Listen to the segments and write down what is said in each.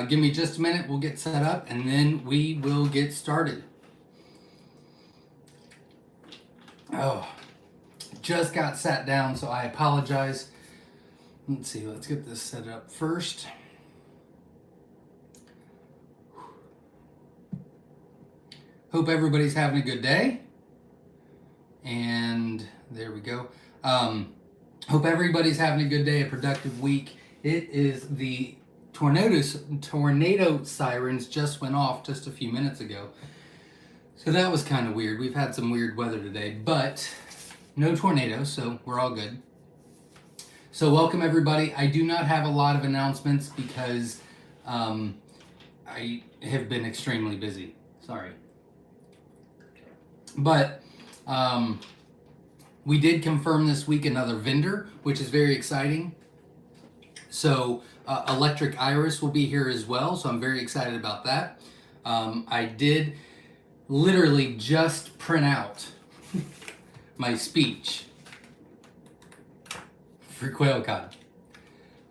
Give me just a minute, we'll get set up, and then we will get started. Oh, just got sat down, so I apologize. Let's see, let's get this set up first. Hope everybody's having a good day. And there we go. Hope everybody's having a good day, a productive week. It is the tornado sirens just went off just a few minutes ago. So that was kind of weird. We've had some weird weather today, but no tornadoes, so we're all good. So welcome everybody. I do not have a lot of announcements because I have been extremely busy. Sorry. But we did confirm this week another vendor, which is very exciting. So Electric Iris will be here as well, so I'm very excited about that. I did literally just print out my speech for Quail Con.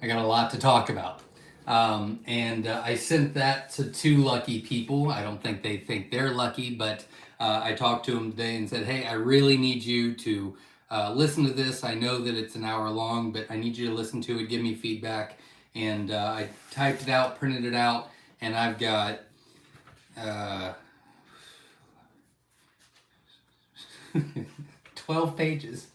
I got a lot to talk about. And I sent that to 2 lucky people. I don't think they think they're lucky, but I talked to them today and said, hey, I really need you to listen to this. I know that it's an hour long, but I need you to listen to it, give me feedback. And I typed it out, printed it out, and I've got 12 pages.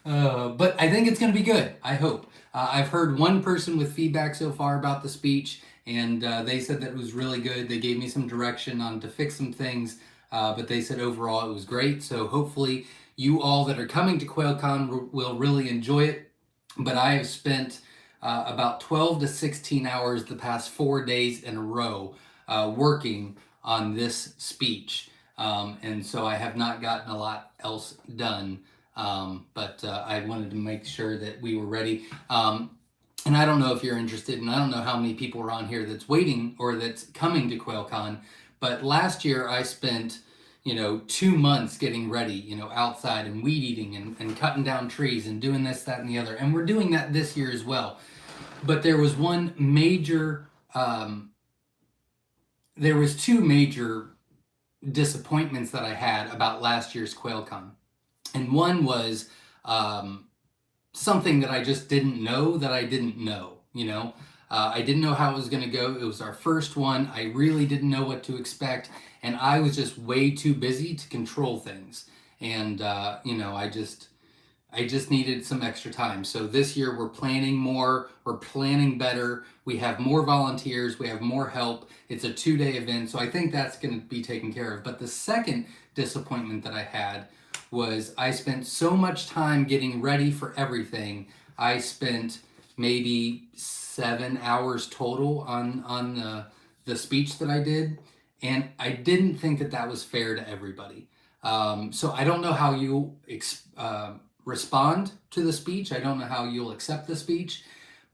But I think it's going to be good, I hope. I've heard one person with feedback so far about the speech, and they said that it was really good. They gave me some direction on to fix some things, but they said overall it was great. So hopefully you all that are coming to Quail Con will really enjoy it. But I have spent about 12 to 16 hours the past 4 days in a row working on this speech. And so I have not gotten a lot else done. But I wanted to make sure that we were ready. And I don't know if you're interested, and I don't know how many people are on here that's waiting or that's coming to Quail Con, but last year I spent, 2 months getting ready, outside and weed eating and cutting down trees and doing this, that, and the other. And we're doing that this year as well. But there was one major, there was 2 major disappointments that I had about last year's Quail Con. And one was something that I just didn't know that I didn't know, I didn't know how it was going to go. It was our first one. I really didn't know what to expect. And I was just way too busy to control things. And, I just needed some extra time. So this year we're planning more, we're planning better. We have more volunteers, we have more help. It's a 2-day event. So I think that's going to be taken care of. But the second disappointment that I had was I spent so much time getting ready for everything. I spent maybe 7 hours total on the speech that I did, and I didn't think that that was fair to everybody. So I don't know how you respond to the speech. I don't know how you'll accept the speech,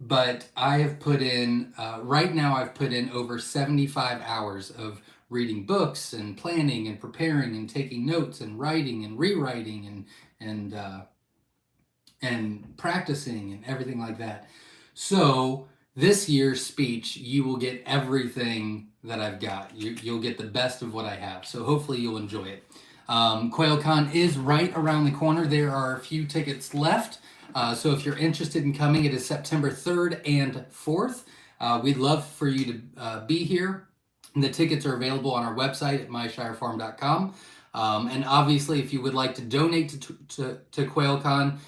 but I have put in, right now I've put in over 75 hours of reading books and planning and preparing and taking notes and writing and rewriting and practicing and everything like that. So this year's speech, you will get everything that I've got. You'll get the best of what I have. So hopefully you'll enjoy it. Quail Con is right around the corner. There are a few tickets left. So if you're interested in coming, it is September 3rd and 4th. We'd love for you to be here. The tickets are available on our website at myshirefarm.com. And obviously, if you would like to donate to Quail Con,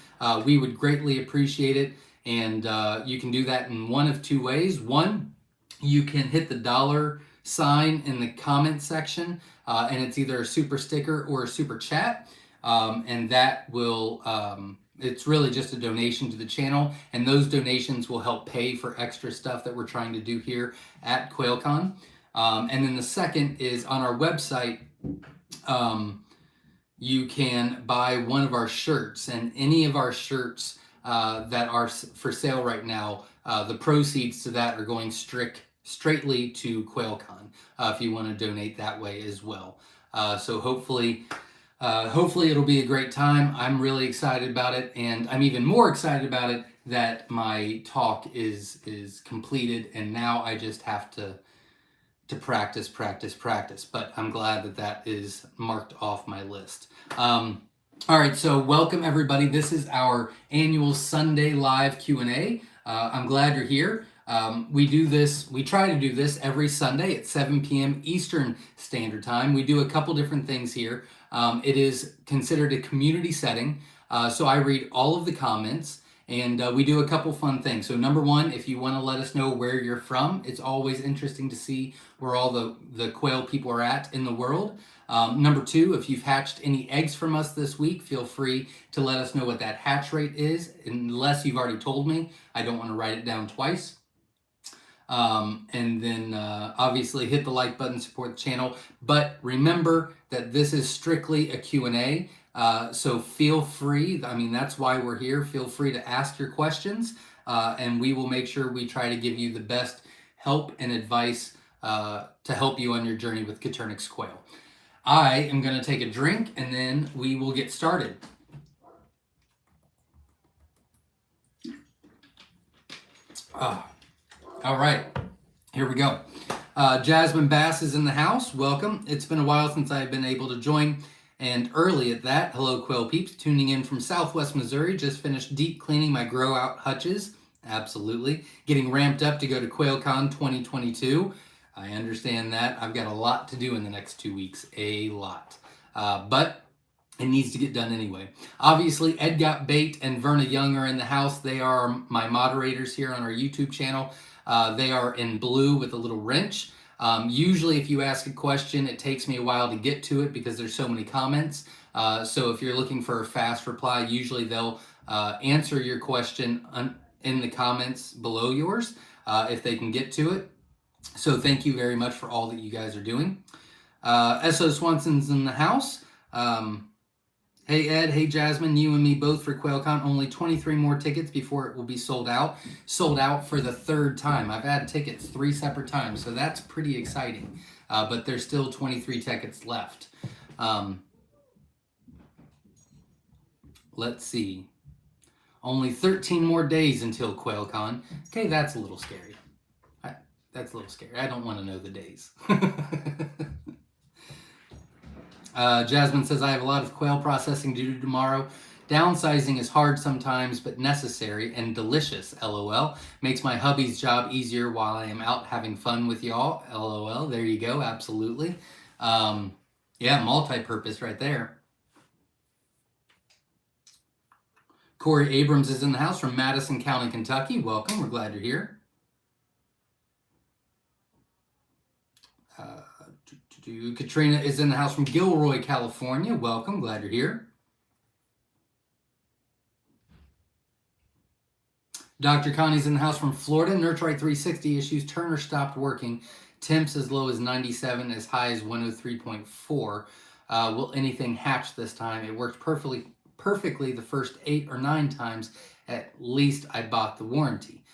we would greatly appreciate it. And you can do that in one of 2 ways. One, you can hit the $ sign in the comment section, and it's either a super sticker or a super chat. And that will, it's really just a donation to the channel. And those donations will help pay for extra stuff that we're trying to do here at Quail Con. And then the second is on our website, you can buy one of our shirts, and any of our shirts that are for sale right now, the proceeds to that are going straightly to Quail Con if you want to donate that way as well. So hopefully Hopefully it'll be a great time. I'm really excited about it, and I'm even more excited about it that my talk is completed, and now I just have to practice, practice, practice. But I'm glad that that is marked off my list. All right, so welcome everybody. This is our annual Sunday live Q&A. I'm glad you're here. We try to do this every Sunday at 7 p.m. Eastern Standard Time. We do a couple different things here. It is considered a community setting, so I read all of the comments, and we do a couple fun things. So number one, if you want to let us know where you're from, it's always interesting to see where all the quail people are at in the world. Number two, if you've hatched any eggs from us this week, feel free to let us know what that hatch rate is, unless you've already told me. I don't want to write it down twice. And then obviously hit the like button, support the channel. But remember that this is strictly a Q&A. So feel free, I mean, that's why we're here. Feel free to ask your questions, and we will make sure we try to give you the best help and advice to help you on your journey with Coturnix quail. I am going to take a drink, and then we will get started. All right, here we go. Jasmine Bass is in the house. Welcome. It's been a while since I've been able to join, and early at that. Hello, quail peeps. Tuning in from Southwest Missouri. Just finished deep cleaning my grow out hutches. Absolutely. Getting ramped up to go to Quail Con 2022. I understand that. I've got a lot to do in the next 2 weeks. A lot. But it needs to get done anyway. Obviously, Ed Got Bait and Verna Young are in the house. They are my moderators here on our YouTube channel. They are in blue with a little wrench. Usually, if you ask a question, it takes me a while to get to it because there's so many comments. So if you're looking for a fast reply, usually they'll answer your question in the comments below yours if they can get to it. So thank you very much for all that you guys are doing. S.O. Swanson's in the house. Hey Ed, hey Jasmine, you and me both for Quail Con. Only 23 more tickets before it will be sold out. Sold out for the third time. I've had tickets 3 separate times, so that's pretty exciting. But there's still 23 tickets left. Let's see. Only 13 more days until Quail Con. Okay, that's a little scary. That's a little scary. I don't want to know the days. Jasmine says, I have a lot of quail processing to do tomorrow. Downsizing is hard sometimes, but necessary and delicious, LOL. Makes my hubby's job easier while I am out having fun with y'all, LOL. There you go, absolutely. Yeah, multi-purpose right there. Corey Abrams is in the house from Madison County, Kentucky. Welcome, we're glad you're here. Katrina is in the house from Gilroy, California. Welcome, glad you're here. Dr. Connie's in the house from Florida. Nurturite 360 issues. Turner stopped working. Temps as low as 97, as high as 103.4. Will anything hatch this time? It worked perfectly the first 8 or 9 times. At least I bought the warranty.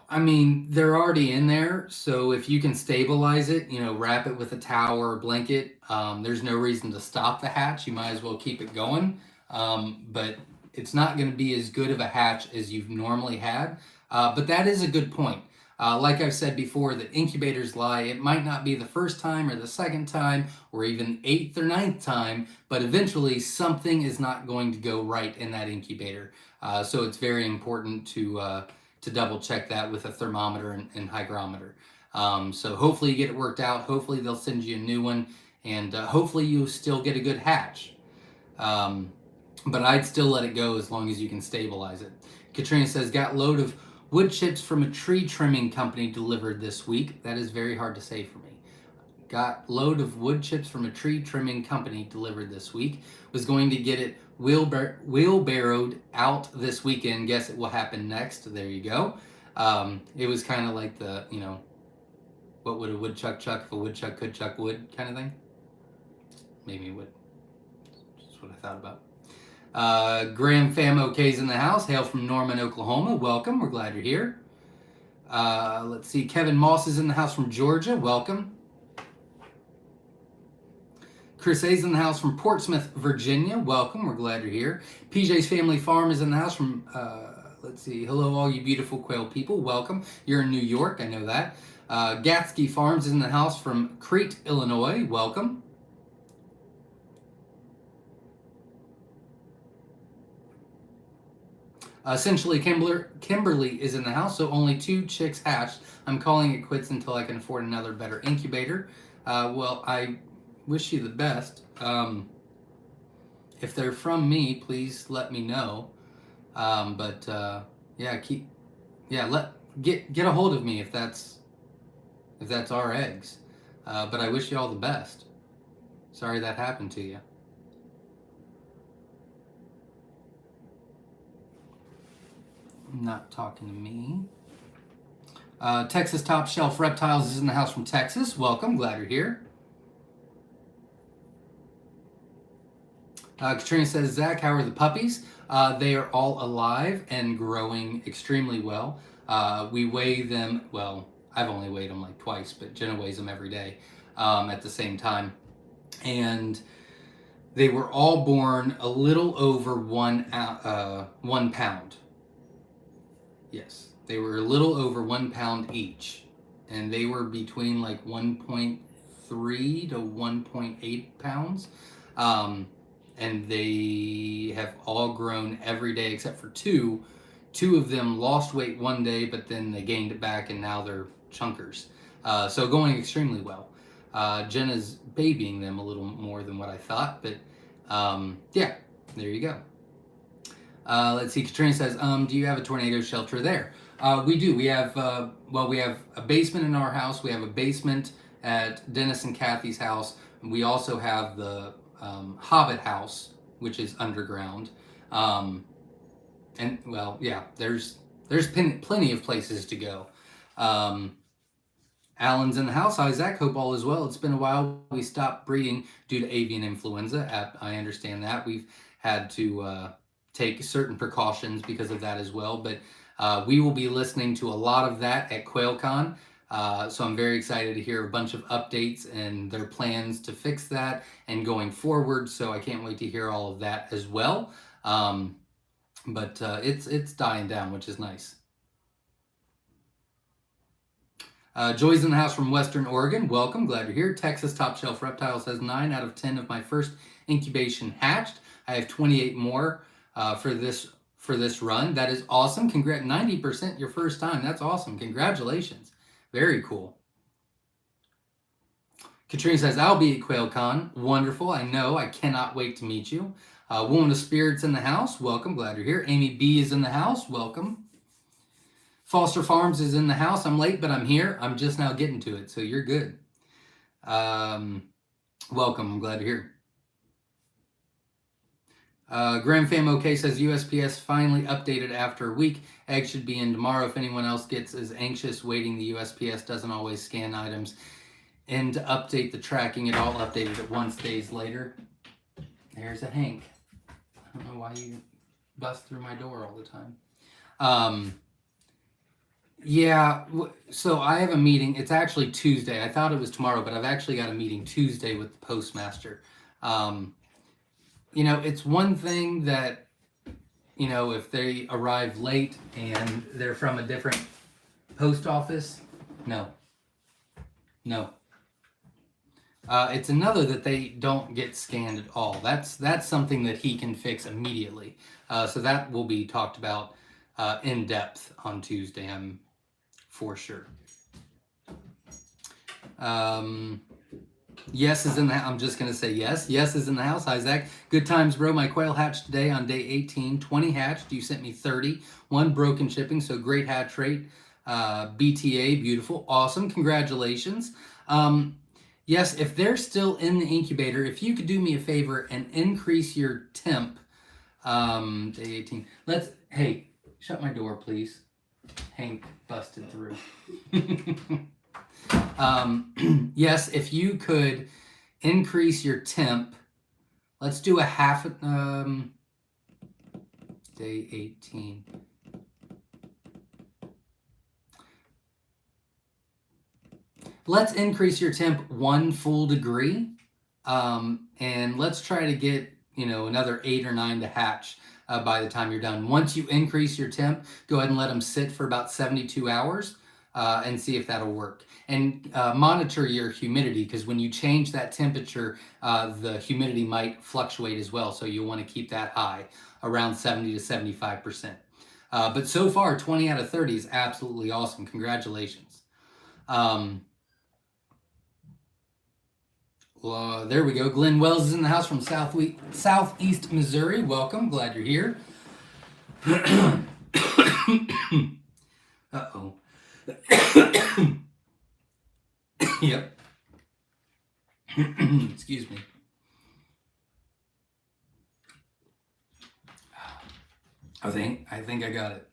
I mean, they're already in there, so if you can stabilize it, you know, wrap it with a towel or a blanket, there's no reason to stop the hatch. You might as well keep it going, but it's not going to be as good of a hatch as you've normally had, but that is a good point. Like I've said before, that incubators lie. It might not be the first time or the second time or even 8th or 9th time, but eventually something is not going to go right in that incubator. So it's very important to double check that with a thermometer and hygrometer. So hopefully you get it worked out. Hopefully they'll send you a new one, and hopefully you still get a good hatch. But I'd still let it go as long as you can stabilize it. Katrina says, got load of wood chips from a tree trimming company delivered this week. That is very hard to say for me. Got load of wood chips from a tree trimming company delivered this week. Was going to get it wheelbarrowed out this weekend. Guess it will happen next. There you go. It was kind of like the, you know, what would a woodchuck chuck if a woodchuck could chuck wood kind of thing. Maybe it would. Just what I thought about. Graham Fam OK's in the house. Hail from Norman, Oklahoma. Welcome. We're glad you're here. Let's see. Kevin Moss is in the house from Georgia. Welcome. Chris A's in the house from Portsmouth, Virginia. Welcome. We're glad you're here. PJ's Family Farm is in the house from, let's see, hello, all you beautiful quail people. Welcome. You're in New York. I know that. Gatsky Farms is in the house from Crete, Illinois. Welcome. Essentially, Kimberly is in the house, so only 2 chicks hatched. I'm calling it quits until I can afford another better incubator. Well, I wish you the best. If they're from me, please let me know. Yeah, get a hold of me if that's our eggs. But I wish you all the best. Sorry that happened to you. Not talking to me. Texas Top Shelf Reptiles is in the house from Texas. Welcome, glad you're here. Katrina says, Zach, how are the puppies? They are all alive and growing extremely well. We weigh them, well, I've only weighed them like twice, but Jenna weighs them every day at the same time. And they were all born a little over 1 pound. Yes, they were a little over 1 pound each. And they were between like 1.3 to 1.8 pounds. And they have all grown every day except for 2. 2 of them lost weight one day, but then they gained it back, and now they're chunkers. So going extremely well. Jenna's babying them a little more than what I thought, but yeah, there you go. Let's see, Katrina says, do you have a tornado shelter there? We do. We have, we have a basement in our house. We have a basement at Dennis and Kathy's house. We also have the Hobbit house, which is underground. And well, yeah, there's plenty of places to go. Alan's in the house. Hi, Zach. Hope all is well. It's been a while. We stopped breeding due to avian influenza. I understand that. We've had to take certain precautions because of that as well. But we will be listening to a lot of that at Quail Con. So I'm very excited to hear a bunch of updates and their plans to fix that and going forward. So I can't wait to hear all of that as well. But it's dying down, which is nice. Joy's in the house from Western Oregon. Welcome, glad you're here. Texas Top Shelf Reptiles has 9 out of 10 of my first incubation hatched. I have 28 more for this run. That is awesome. 90% your first time. That's awesome. Congratulations. Very cool. Katrina says, I'll be at Quail Con. Wonderful. I know. I cannot wait to meet you. Woman of Spirits in the house. Welcome. Glad you're here. Amy B is in the house. Welcome. Foster Farms is in the house. I'm late, but I'm here. I'm just now getting to it, so you're good. Welcome. I'm glad you're here. Graham Fam OK says USPS finally updated after a week. Eggs should be in tomorrow. If anyone else gets as anxious waiting, the USPS doesn't always scan items and to update the tracking. It all updated at once days later. There's a Hank. I don't know why you bust through my door all the time. Yeah, so I have a meeting. It's actually Tuesday. I thought it was tomorrow, but I've actually got a meeting Tuesday with the postmaster. It's one thing that, if they arrive late and they're from a different post office, no. It's another that they don't get scanned at all. That's something that he can fix immediately. So that will be talked about in depth on Tuesday, I'm for sure. Yes is in the house. I'm just going to say yes. Yes is in the house. Hi, Zach. Good times, bro. My quail hatched today on day 18. 20 hatched. You sent me 30. 1 broken shipping, so great hatch rate. BTA, beautiful. Awesome. Congratulations. Yes, if they're still in the incubator, if you could do me a favor and increase your temp, day 18. Hey, shut my door, please. Hank busted through. Yes, if you could increase your temp, let's do a half, day 18. Let's increase your temp 1 full degree. And let's try to get, another 8 or 9 to hatch by the time you're done. Once you increase your temp, go ahead and let them sit for about 72 hours and see if that'll work. And monitor your humidity, because when you change that temperature, the humidity might fluctuate as well. So you'll want to keep that high, around 70 to 75%. But so far, 20 out of 30 is absolutely awesome. Congratulations. There we go. Glenn Wells is in the house from Southeast Missouri. Welcome. Glad you're here. Uh-oh. Yep. Excuse me. I think I got it.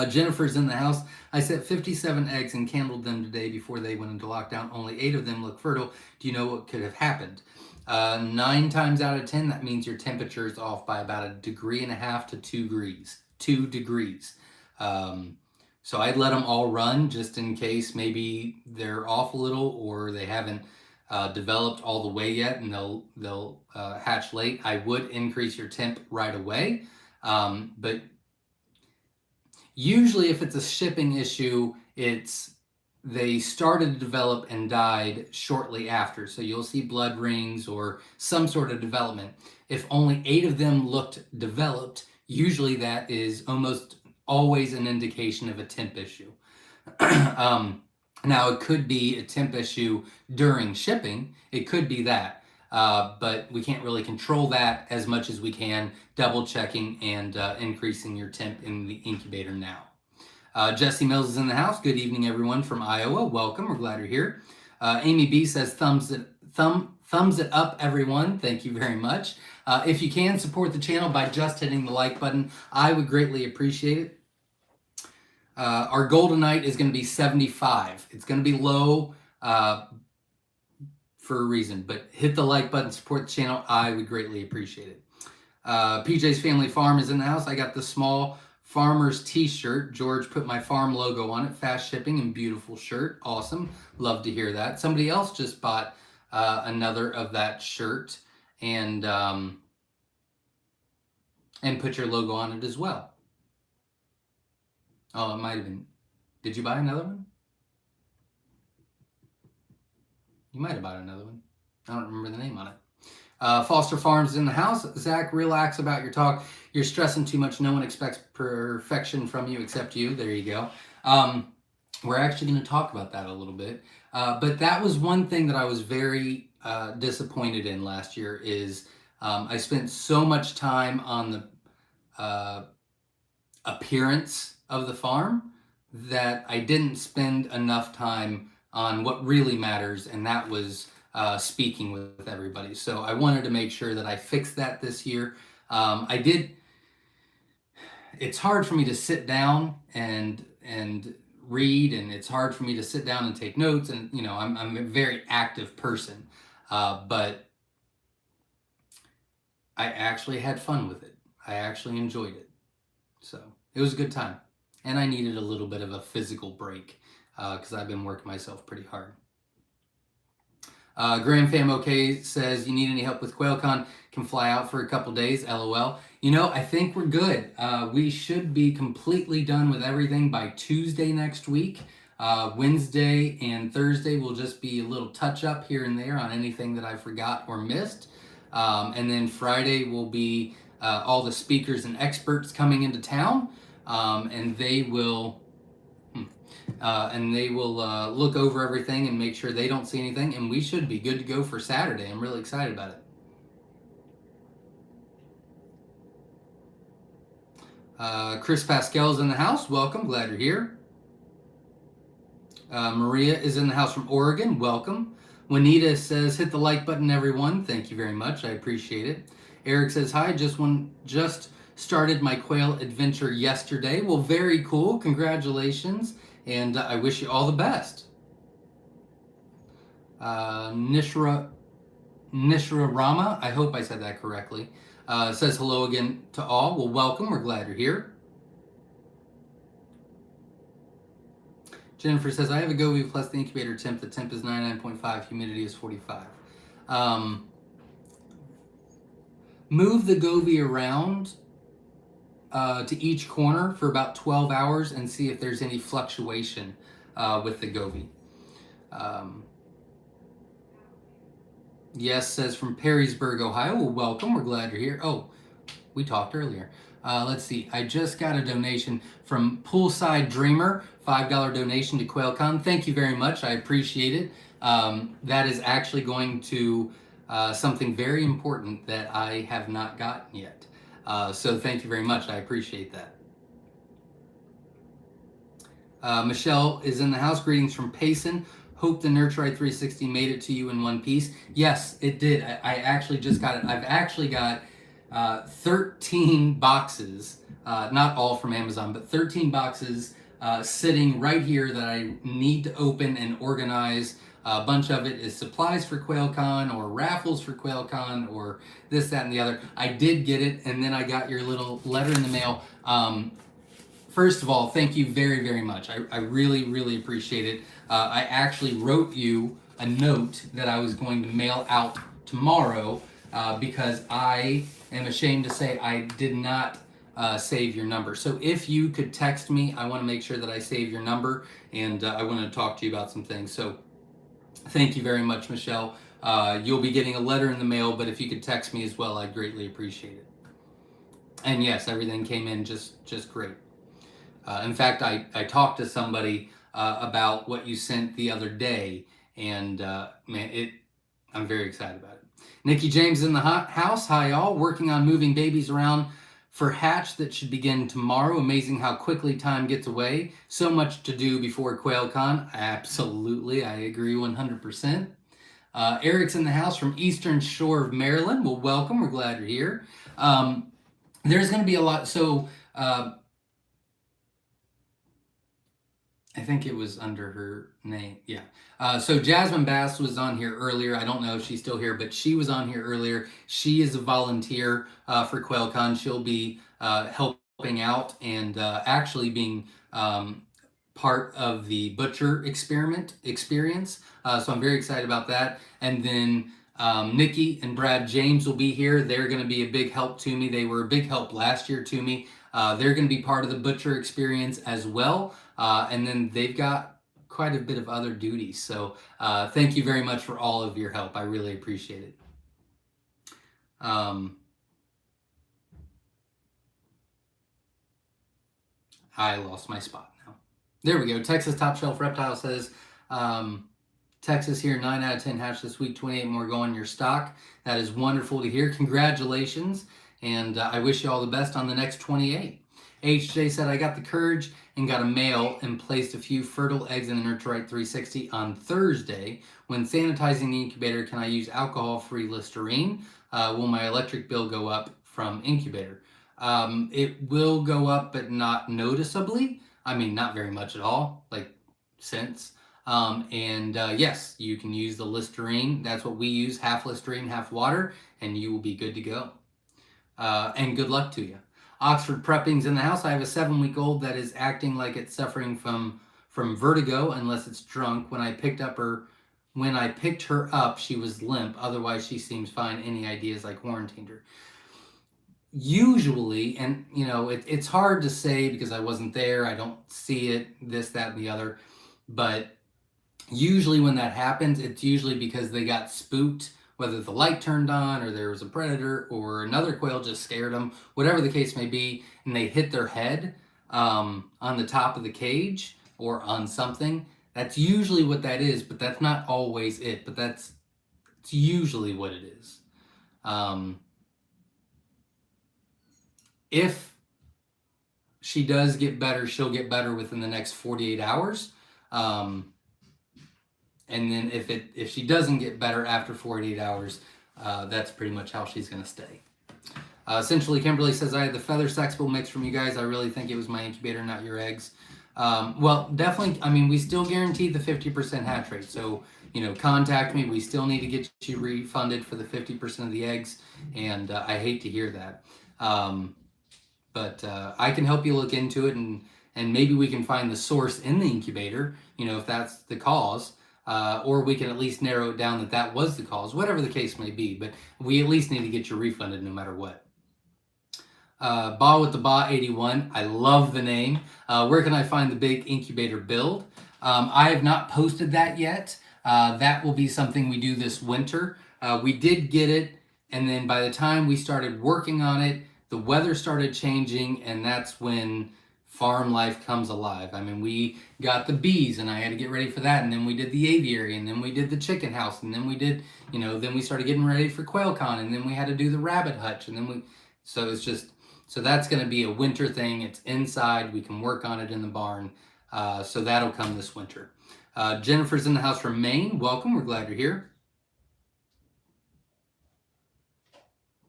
Jennifer's in the house. I set 57 eggs and candled them today before they went into lockdown. Only 8 of them look fertile. Do you know what could have happened? 9 times out of 10, that means your temperature is off by about 1.5 degrees to 2 degrees. 2 degrees. So I'd let them all run just in case maybe they're off a little or they haven't developed all the way yet and they'll hatch late. I would increase your temp right away, but usually if it's a shipping issue, they started to develop and died shortly after. So you'll see blood rings or some sort of development. If only 8 of them looked developed, usually that is almost always an indication of a temp issue. Now, it could be a temp issue during shipping. It could be that. But we can't really control that as much as we can double checking and increasing your temp in the incubator now. Jesse Mills is in the house. Good evening, everyone from Iowa. Welcome. We're glad you're here. Amy B says thumbs it up, everyone. Thank you very much. If you can, support the channel by just hitting the like button. I would greatly appreciate it. Our goal tonight is going to be 75. It's going to be low for a reason, but hit the like button, support the channel. I would greatly appreciate it. PJ's Family Farm is in the house. I got the small farmer's t-shirt. George put my farm logo on it. Fast shipping and beautiful shirt. Awesome. Love to hear that. Somebody else just bought another of that shirt and put your logo on it as well. Oh, it might have been. Did you buy another one? You might have bought another one. I don't remember the name on it. Foster Farms is in the house. Zach, relax about your talk. You're stressing too much. No one expects perfection from you except you. There you go. We're actually going to talk about that a little bit. But that was one thing that I was very disappointed in last year is I spent so much time on the appearance of the farm that I didn't spend enough time on what really matters, and that was speaking with everybody. So I wanted to make sure that I fixed that this year. I did. It's hard for me to sit down and read, and it's hard for me to sit down and take notes, and I'm a very active person, but I actually had fun with it. I actually enjoyed it. So it was a good time. And I needed a little bit of a physical break because I've been working myself pretty hard. Graham Fam OK says, you need any help with Quail Con? Can fly out for a couple days, LOL. I think we're good. We should be completely done with everything by Tuesday next week. Wednesday and Thursday will just be a little touch up here and there on anything that I forgot or missed. And then Friday will be all the speakers and experts coming into town, and they will look over everything and make sure they don't see anything, and we should be good to go for Saturday. I'm really excited about it. Chris Pascal's in the house. Welcome. Glad you're here. Maria is in the house from Oregon. Welcome. Juanita says, hit the like button, everyone. Thank you very much. I appreciate it. Eric says, hi, just started my quail adventure yesterday. Well, very cool. Congratulations. And I wish you all the best. Nishra Rama, I hope I said that correctly, says hello again to all. Well, welcome. We're glad you're here. Jennifer says, I have a Govee plus the incubator temp. The temp is 99.5. Humidity is 45. Move the Govee around to each corner for about 12 hours and see if there's any fluctuation with the Govee. Yes, says from Perrysburg, Ohio. Well, welcome. We're glad you're here. Oh, we talked earlier. Let's see. I just got a donation from Poolside Dreamer, $5 donation to Quail Con. Thank you very much. I appreciate it. That is actually going to something very important that I have not gotten yet. So thank you very much. I appreciate that. Michelle is in the house. Greetings from Payson. Hope the Nurturite 360 made it to you in one piece. Yes, it did. I actually just got it. I've actually got 13 boxes, not all from Amazon, but 13 boxes sitting right here that I need to open and organize. A bunch of it is supplies for Quail Con or raffles for Quail Con or this, that, and the other. I did get it, and then I got your little letter in the mail. First of all, thank you very, very much. I really, really appreciate it. I actually wrote you a note that I was going to mail out tomorrow because I am ashamed to say I did not save your number. So if you could text me, I want to make sure that I save your number, and I want to talk to you about some things. So thank you very much, Michelle. You'll be getting a letter in the mail, but if you could text me as well, I'd greatly appreciate it. And yes, everything came in just great. In fact, I talked to somebody about what you sent the other day, and man, I'm very excited about it. Nikki James in the house. Hi, y'all. Working on moving babies around for hatch that should begin tomorrow. Amazing how quickly time gets away. So much to do before Quail Con. Absolutely, I agree 100%. Eric's in the house from Eastern Shore of Maryland. Well, welcome. We're glad you're here. There's going to be a lot. So I think it was under her name. Yeah. So Jasmine Bass was on here earlier. I don't know if she's still here, but she was on here earlier. She is a volunteer for Quail Con. She'll be helping out and actually being part of the butcher experience. So I'm very excited about that. And then Nikki and Brad James will be here. They're going to be a big help to me. They were a big help last year to me. They're going to be part of the butcher experience as well. And then they've got quite a bit of other duties. So thank you very much for all of your help. I really appreciate it. I lost my spot now. There we go. Texas Top Shelf Reptile says, Texas here, 9 out of 10 hatch this week, 28 more go in your stock. That is wonderful to hear. Congratulations. And I wish you all the best on the next 28. HJ said, I got the courage and got a male and placed a few fertile eggs in the Nurturite 360 on Thursday. When sanitizing the incubator, can I use alcohol-free Listerine? Will my electric bill go up from incubator? It will go up, but not noticeably. I mean, not very much at all, like cents. Yes, you can use the Listerine. That's what we use, half Listerine, half water, and you will be good to go. And good luck to you. Oxford Prepping's in the house. I have a 7-week-old that is acting like it's suffering from vertigo unless it's drunk. When I picked her up, she was limp. Otherwise, she seems fine. Any ideas? I quarantined her. Usually, and you know, it's hard to say because I wasn't there. I don't see it, this, that, and the other. But usually when that happens, it's usually because they got spooked, whether the light turned on or there was a predator or another quail just scared them, whatever the case may be, and they hit their head on the top of the cage or on something. That's usually what that is, but that's not always it, but it's usually what it is. If she does get better, she'll get better within the next 48 hours. And then if she doesn't get better after 48 hours, that's pretty much how she's going to stay. Essentially, Kimberly says, I had the feather sexable mix from you guys. I really think it was my incubator, not your eggs. Well, definitely, I mean, we still guarantee the 50% hatch rate. So, you know, contact me. We still need to get you refunded for the 50% of the eggs. And I hate to hear that. But I can help you look into it, and maybe we can find the source in the incubator, you know, if that's the cause. or we can at least narrow it down that was the cause, whatever the case may be. But we at least need to get you refunded no matter what. Ba with the Ba 81. I love the name. Where can I find the big incubator build? I have not posted that yet. That will be something we do this winter. We did get it, and then by the time we started working on it, the weather started changing, and that's when farm life comes alive. I mean, we got the bees, and I had to get ready for that, and then we did the aviary, and then we did the chicken house, and then we did, then we started getting ready for Quail Con, and then we had to do the rabbit hutch, and then so it's just, so that's going to be a winter thing. It's inside. We can work on it in the barn. So that'll come this winter. Jennifer's in the house from Maine. Welcome. We're glad you're here.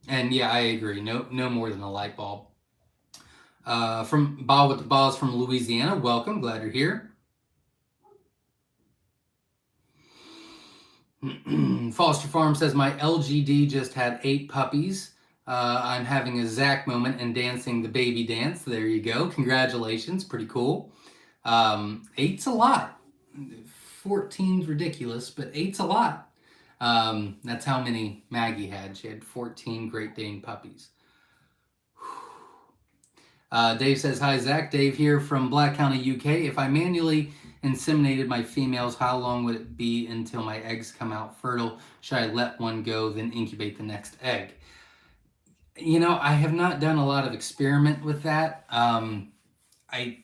And yeah, I agree. No more than a light bulb. From Ba with the Balls from Louisiana. Welcome. Glad you're here. Foster Farm says, my LGD just had 8 puppies. I'm having a Zach moment and dancing the baby dance. There you go. Congratulations. Pretty cool. 8's a lot. 14's ridiculous, but 8's a lot. That's how many Maggie had. She had 14 Great Dane puppies. Dave says, hi, Zach. Dave here from Black County, UK. If I manually inseminated my females, how long would it be until my eggs come out fertile? Should I let one go, then incubate the next egg? I have not done a lot of experiment with that. I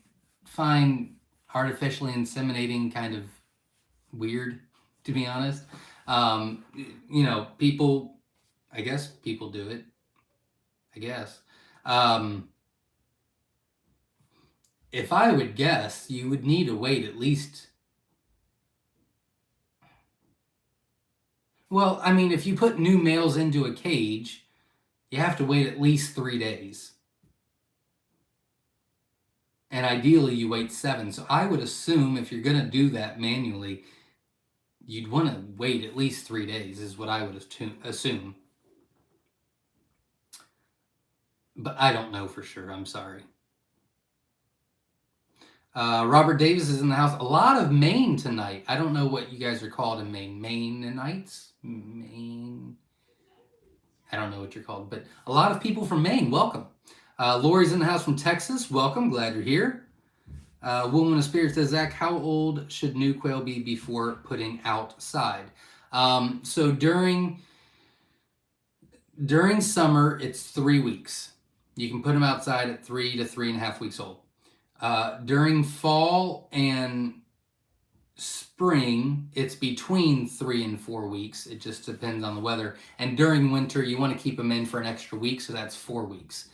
find artificially inseminating kind of weird, to be honest. People do it. I guess. If I would guess, you would need to wait at least. Well, I mean, if you put new males into a cage, you have to wait at least 3 days. And ideally, you wait 7. So I would assume if you're going to do that manually, you'd want to wait at least 3 days, is what I would assume. But I don't know for sure. I'm sorry. Robert Davis is in the house. A lot of Maine tonight. I don't know what you guys are called in Maine. Maine-ites? Maine. I don't know what you're called, but a lot of people from Maine. Welcome. Lori's in the house from Texas. Welcome. Glad you're here. Woman of Spirit says, Zach, how old should new quail be before putting outside? So during summer, it's 3 weeks. You can put them outside at 3 to 3.5 weeks old. During fall and spring, it's between 3 and 4 weeks. It just depends on the weather. And during winter, you want to keep them in for an extra week, so that's 4 weeks.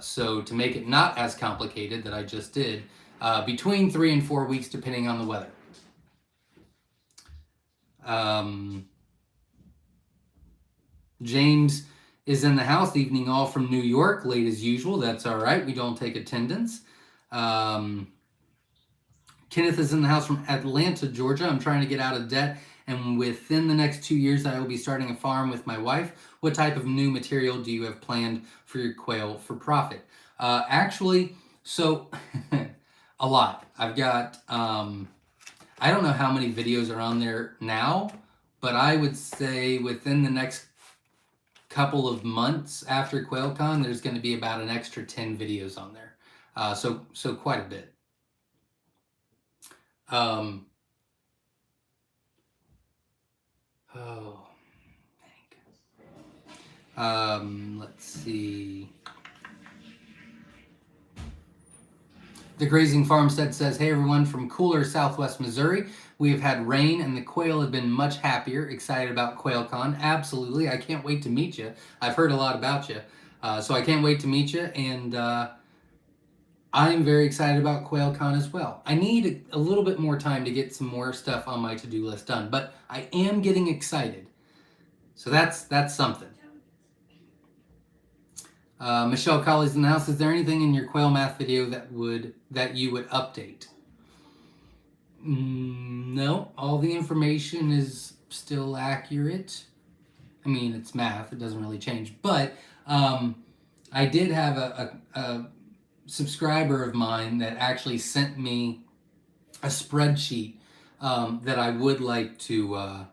So to make it not as complicated that I just did, between 3 and 4 weeks, depending on the weather. James is in the house. Evening all from New York, late as usual. That's all right. We don't take attendance. Kenneth is in the house from Atlanta, Georgia. I'm trying to get out of debt, and within the next 2 years, I will be starting a farm with my wife. What type of new material do you have planned for your quail for profit? Actually, so a lot. I've got, I don't know how many videos are on there now, but I would say within the next couple of months after Quail Con, there's going to be about an extra 10 videos on there. So quite a bit. Let's see. The Grazing Farmstead says, hey everyone, from cooler Southwest Missouri. We have had rain and the quail have been much happier. Excited about Quail Con. Absolutely. I can't wait to meet you. I've heard a lot about you. So I can't wait to meet you. And I'm very excited about Quail Con as well. I need a little bit more time to get some more stuff on my to-do list done, but I am getting excited. So that's something. Michelle Colley's in the house. Is there anything in your quail math video that you would update? No, all the information is still accurate. I mean, it's math, it doesn't really change. But I did have a subscriber of mine that actually sent me a spreadsheet that I would like to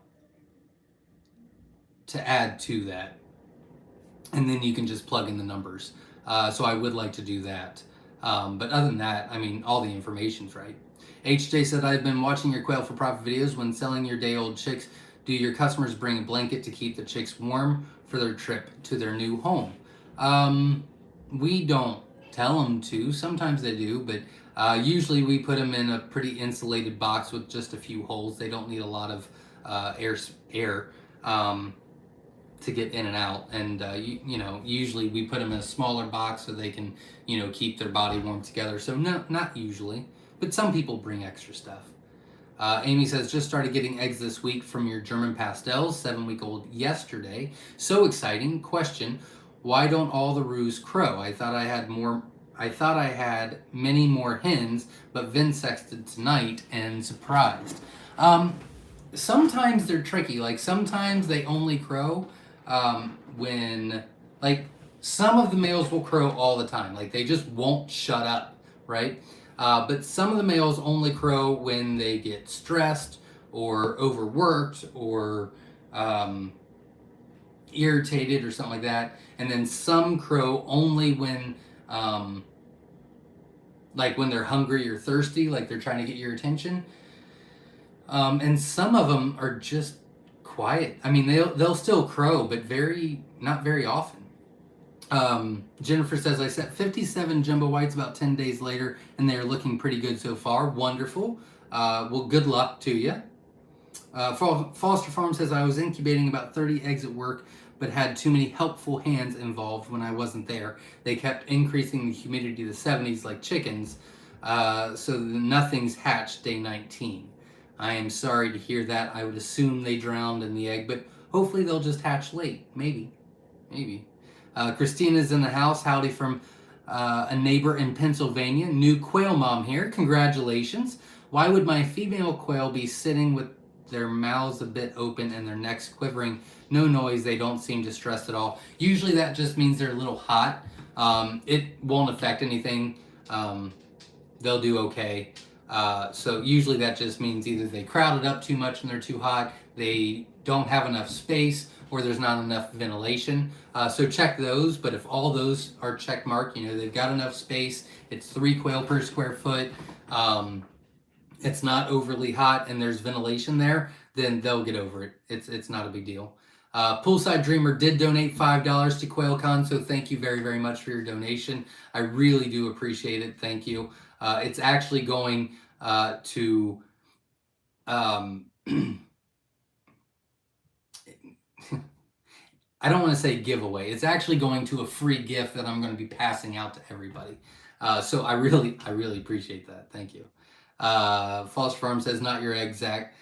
add to that, and then you can just plug in the numbers. So I would like to do that. But other than that, I mean, all the information's right. HJ said, I've been watching your Quail for Profit videos. When selling your day-old chicks, do your customers bring a blanket to keep the chicks warm for their trip to their new home? We don't tell them to. Sometimes they do, but usually we put them in a pretty insulated box with just a few holes. They don't need a lot of air. To get in and out, and usually we put them in a smaller box so they can keep their body warm together. So no, not usually, but some people bring extra stuff. Amy says, just started getting eggs this week from your German pastels, 7-week-old yesterday. So exciting. Question, why don't all the roos crow? I thought I had many more hens, but Vin sexted tonight and surprised. Sometimes they're tricky. Like sometimes they only crow when, like, some of the males will crow all the time. Like they just won't shut up, right? But some of the males only crow when they get stressed or overworked or irritated or something like that. And then some crow only when, like when they're hungry or thirsty, like they're trying to get your attention. And some of them are just quiet. I mean, they'll still crow, but not very often. Jennifer says, I set 57 jumbo whites about 10 days later, and they're looking pretty good so far. Wonderful. Well, good luck to you. Foster Farm says, I was incubating about 30 eggs at work, but had too many helpful hands involved when I wasn't there. They kept increasing the humidity to the 70s like chickens, so nothing's hatched day 19. I am sorry to hear that. I would assume they drowned in the egg, but hopefully they'll just hatch late. Maybe. Christina's in the house. Howdy from a neighbor in Pennsylvania. New quail mom here. Congratulations. Why would my female quail be sitting with their mouths a bit open and their necks quivering? No noise. They don't seem distressed at all. Usually that just means they're a little hot. It won't affect anything. They'll do okay. So usually that just means either they crowded up too much and they're too hot, they don't have enough space, or there's not enough ventilation. So check those, but if all those are check marked, they've got enough space, it's 3 quail per square foot, it's not overly hot, and there's ventilation there, then they'll get over it. It's not a big deal. Poolside Dreamer did donate $5 to Quail Con, so thank you very, very much for your donation. I really do appreciate it. Thank you. It's actually going to I don't want to say giveaway. It's actually going to a free gift that I'm going to be passing out to everybody. So I really appreciate that. Thank you. Foster Farm says, not your egg, Zach.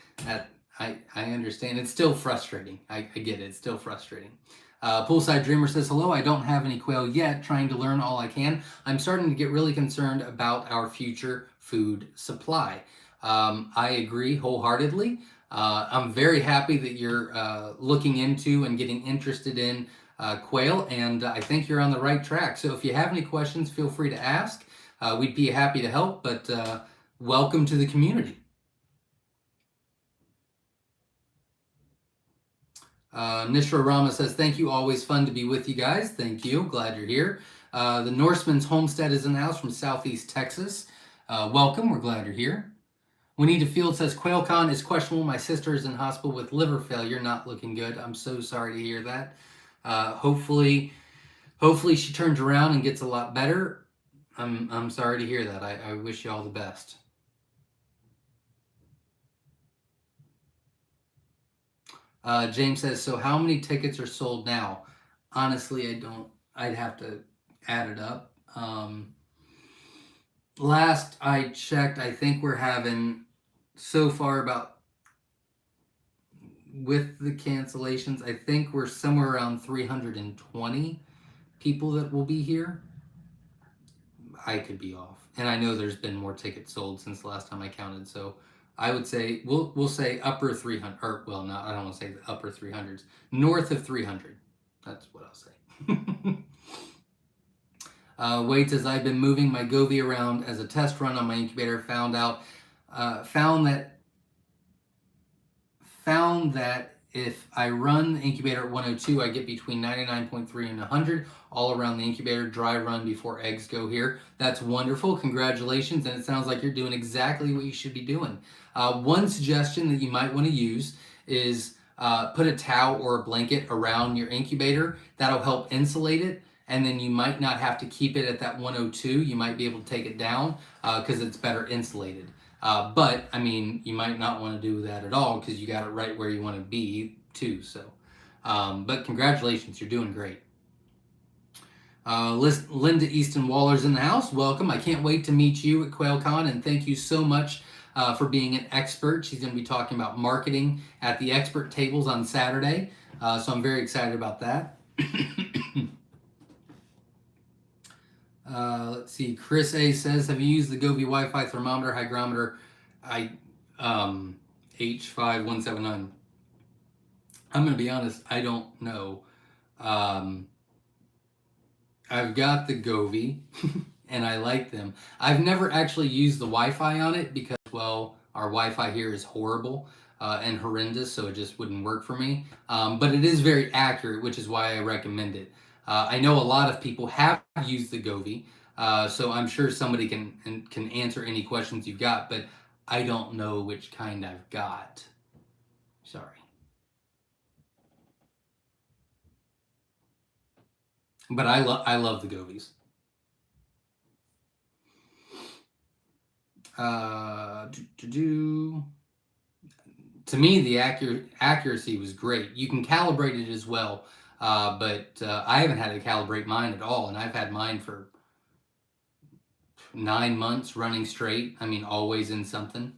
I understand. It's still frustrating. I get it. It's still frustrating. Poolside Dreamer says, hello, I don't have any quail yet, trying to learn all I can. I'm starting to get really concerned about our future food supply. I agree wholeheartedly. I'm very happy that you're looking into and getting interested in quail, and I think you're on the right track. So if you have any questions, feel free to ask. We'd be happy to help, but welcome to the community. Nishra Rama says, thank you, always fun to be with you guys. Thank you, glad you're here. The Norseman's Homestead is in the house from Southeast Texas. Welcome, we're glad you're here. Juanita Field says, Quail Con is questionable. My sister is in hospital with liver failure, not looking good. I'm so sorry to hear that. Hopefully she turns around and gets a lot better. I'm sorry to hear that. I wish you all the best. James says, so how many tickets are sold now? Honestly, I'd have to add it up. Last I checked, I think we're having so far about, with the cancellations, I think we're somewhere around 320 people that will be here. I could be off. And I know there's been more tickets sold since the last time I counted, so I would say we'll say upper 300, or well, not, I don't want to say the upper 300s, north of 300. That's what I'll say. Wade says, I've been moving my Govee around as a test run on my incubator. Found that found that if I run the incubator at 102, I get between 99.3 and 100 all around the incubator, dry run before eggs go here. That's wonderful. Congratulations. And it sounds like you're doing exactly what you should be doing. One suggestion that you might want to use is put a towel or a blanket around your incubator. That'll help insulate it. And then you might not have to keep it at that 102. You might be able to take it down because it's better insulated. But I mean, you might not want to do that at all because you got it right where you want to be too. So, but congratulations, you're doing great. Linda Easton Waller's in the house. Welcome. I can't wait to meet you at Quail Con, and thank you so much for being an expert. She's going to be talking about marketing at the expert tables on Saturday. So I'm very excited about that. Let's see. Chris A says, have you used the Govee Wi-Fi thermometer hygrometer H5179? I'm going to be honest, I don't know. I've got the Govee and I like them. I've never actually used the Wi-Fi on it because, well, our Wi-Fi here is horrible and horrendous, so it just wouldn't work for me. But it is very accurate, which is why I recommend it. I know a lot of people have used the Govee, so I'm sure somebody can answer any questions you've got, but I don't know which kind I've got. Sorry. But I love the Govees. To me, the accuracy was great. You can calibrate it as well, but I haven't had to calibrate mine at all, and I've had mine for 9 months running straight. I mean, always in something.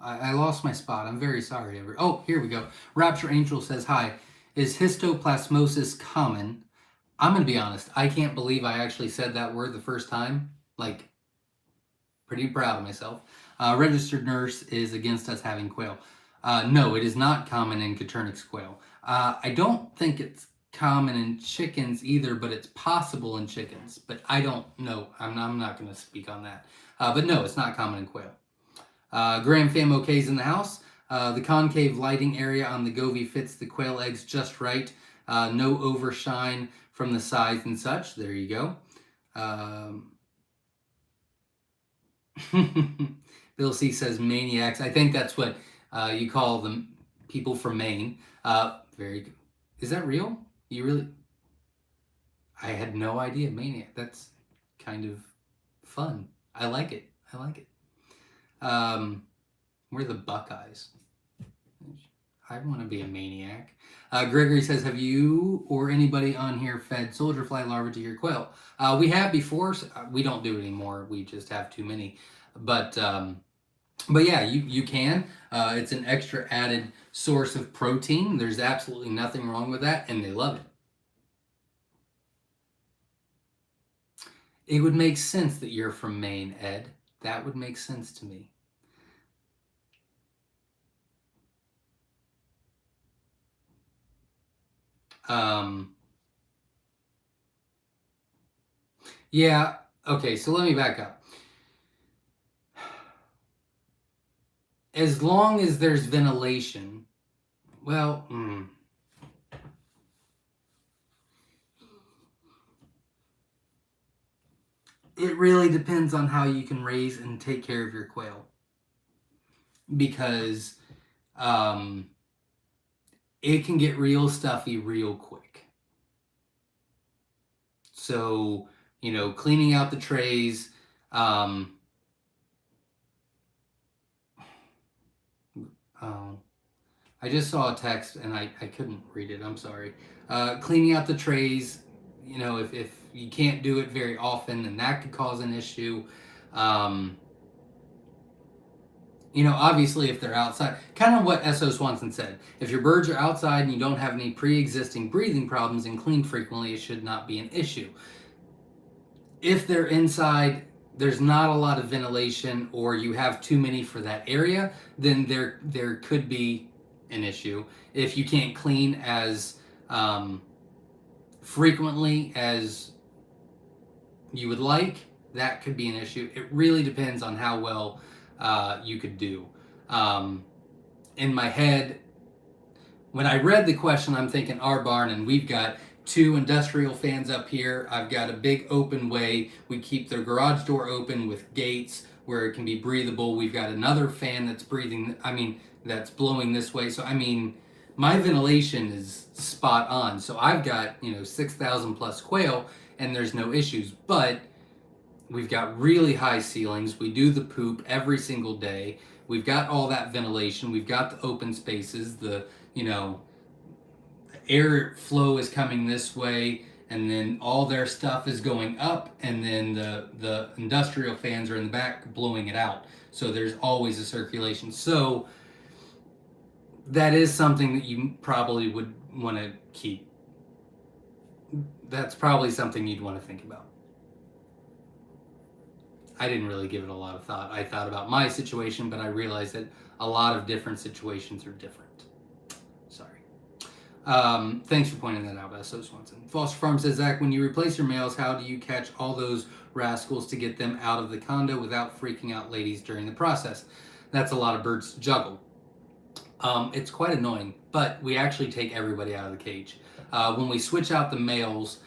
I lost my spot. I'm very sorry. Oh, here we go. Rapture Angel says, hi. Is histoplasmosis common? I'm going to be honest. I can't believe I actually said that word the first time. Like, pretty proud of myself. Registered nurse is against us having quail. No, it is not common in Coturnix quail. I don't think it's common in chickens either, but it's possible in chickens. But I don't know. I'm not going to speak on that. But no, it's not common in quail. Graham Fam OK's in the house. The concave lighting area on the Govee fits the quail eggs just right. No overshine from the sides and such. There you go. Bill C says maniacs. I think that's what you call them, people from Maine. Very good. Is that real? You really? I had no idea. Maniac. That's kind of fun. I like it. I like it. We're the Buckeyes. I want to be a maniac. Gregory says, have you or anybody on here fed soldier fly larvae to your quail? We have before. So we don't do it anymore. We just have too many. But yeah, you can. It's an extra added source of protein. There's absolutely nothing wrong with that, and they love it. It would make sense that you're from Maine, Ed. That would make sense to me. Yeah, okay, so let me back up. As long as there's ventilation, well, it really depends on how you can raise and take care of your quail. Because it can get real stuffy real quick. So, you know, cleaning out the trays, I just saw a text and I couldn't read it. I'm sorry. Cleaning out the trays, you know, if you can't do it very often, then that could cause an issue. You know, obviously, if they're outside, kind of what S.O. Swanson said. If your birds are outside and you don't have any pre-existing breathing problems and clean frequently, it should not be an issue. If they're inside, there's not a lot of ventilation, or you have too many for that area, then there could be an issue. If you can't clean as frequently as you would like, that could be an issue. It really depends on how well you could do. Um, in my head, when I read the question, I'm thinking our barn, and we've got two industrial fans up here. I've got a big open way. We keep the garage door open with gates where it can be breathable. We've got another fan that's that's blowing this way. So, my ventilation is spot on. So I've got, 6,000 plus quail, and there's no issues. But we've got really high ceilings. We do the poop every single day. We've got all that ventilation. We've got the open spaces. Air flow is coming this way, and then all their stuff is going up, and then the industrial fans are in the back blowing it out. So there's always a circulation. So that is something that you probably would want to keep. That's probably something you'd want to think about. I didn't really give it a lot of thought. I thought about my situation, but I realized that a lot of different situations are different. Sorry. Thanks for pointing that out, Esso Swanson. Foster Farm says, Zach, when you replace your males, how do you catch all those rascals to get them out of the condo without freaking out ladies during the process? That's a lot of birds to juggle. It's quite annoying, but we actually take everybody out of the cage. When we switch out the males,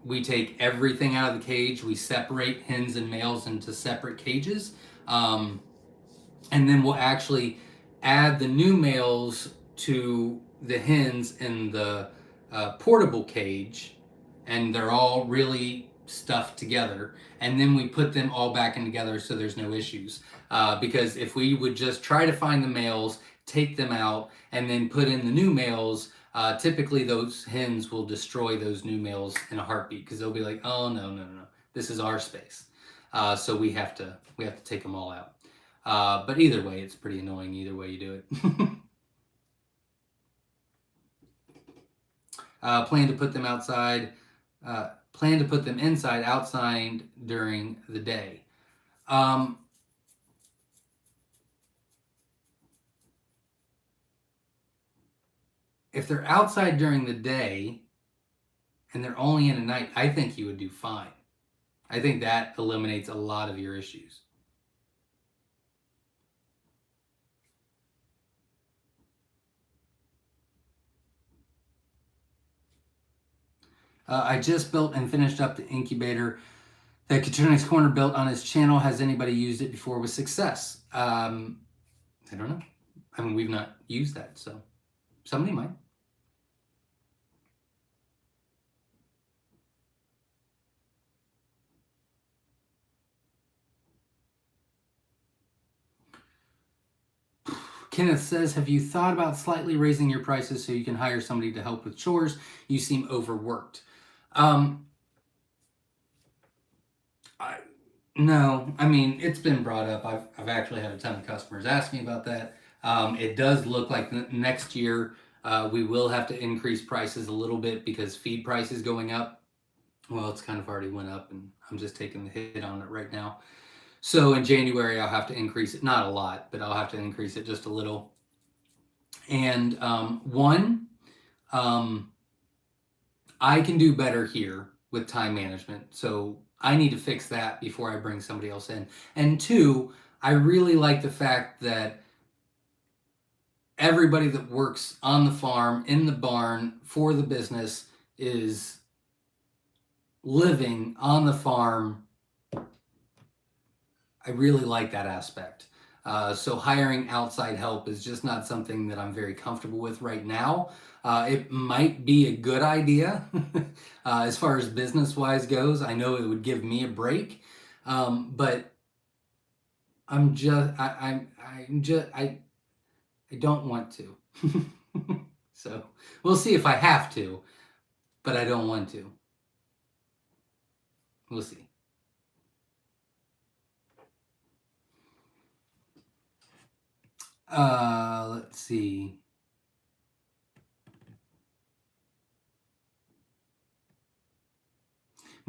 we take everything out of the cage. We separate hens and males into separate cages. And then we'll actually add the new males to the hens in the portable cage, and they're all really stuffed together. And then we put them all back in together so there's no issues. Because if we would just try to find the males, take them out, and then put in the new males, typically those hens will destroy those new males in a heartbeat, because they'll be like, oh no, this is our space. So we have to take them all out. But either way, it's pretty annoying either way you do it. Plan to put them outside. Plan to put them inside, outside during the day. If they're outside during the day and they're only in at night, I think you would do fine. I think that eliminates a lot of your issues. I just built and finished up the incubator that Katrina's Corner built on his channel. Has anybody used it before with success? I don't know. We've not used that, so somebody might. Kenneth says, have you thought about slightly raising your prices so you can hire somebody to help with chores? You seem overworked. No, it's been brought up. I've actually had a ton of customers ask me about that. It does look like next year we will have to increase prices a little bit because feed price is going up. Well, it's kind of already went up, and I'm just taking the hit on it right now. So in January, I'll have to increase it. Not a lot, but I'll have to increase it just a little. And I can do better here with time management. So I need to fix that before I bring somebody else in. And two, I really like the fact that everybody that works on the farm, in the barn, for the business is living on the farm. I really like that aspect. So hiring outside help is just not something that I'm very comfortable with right now. It might be a good idea as far as business-wise goes. I know it would give me a break, but I don't want to. So we'll see if I have to, but I don't want to. We'll see. Let's see.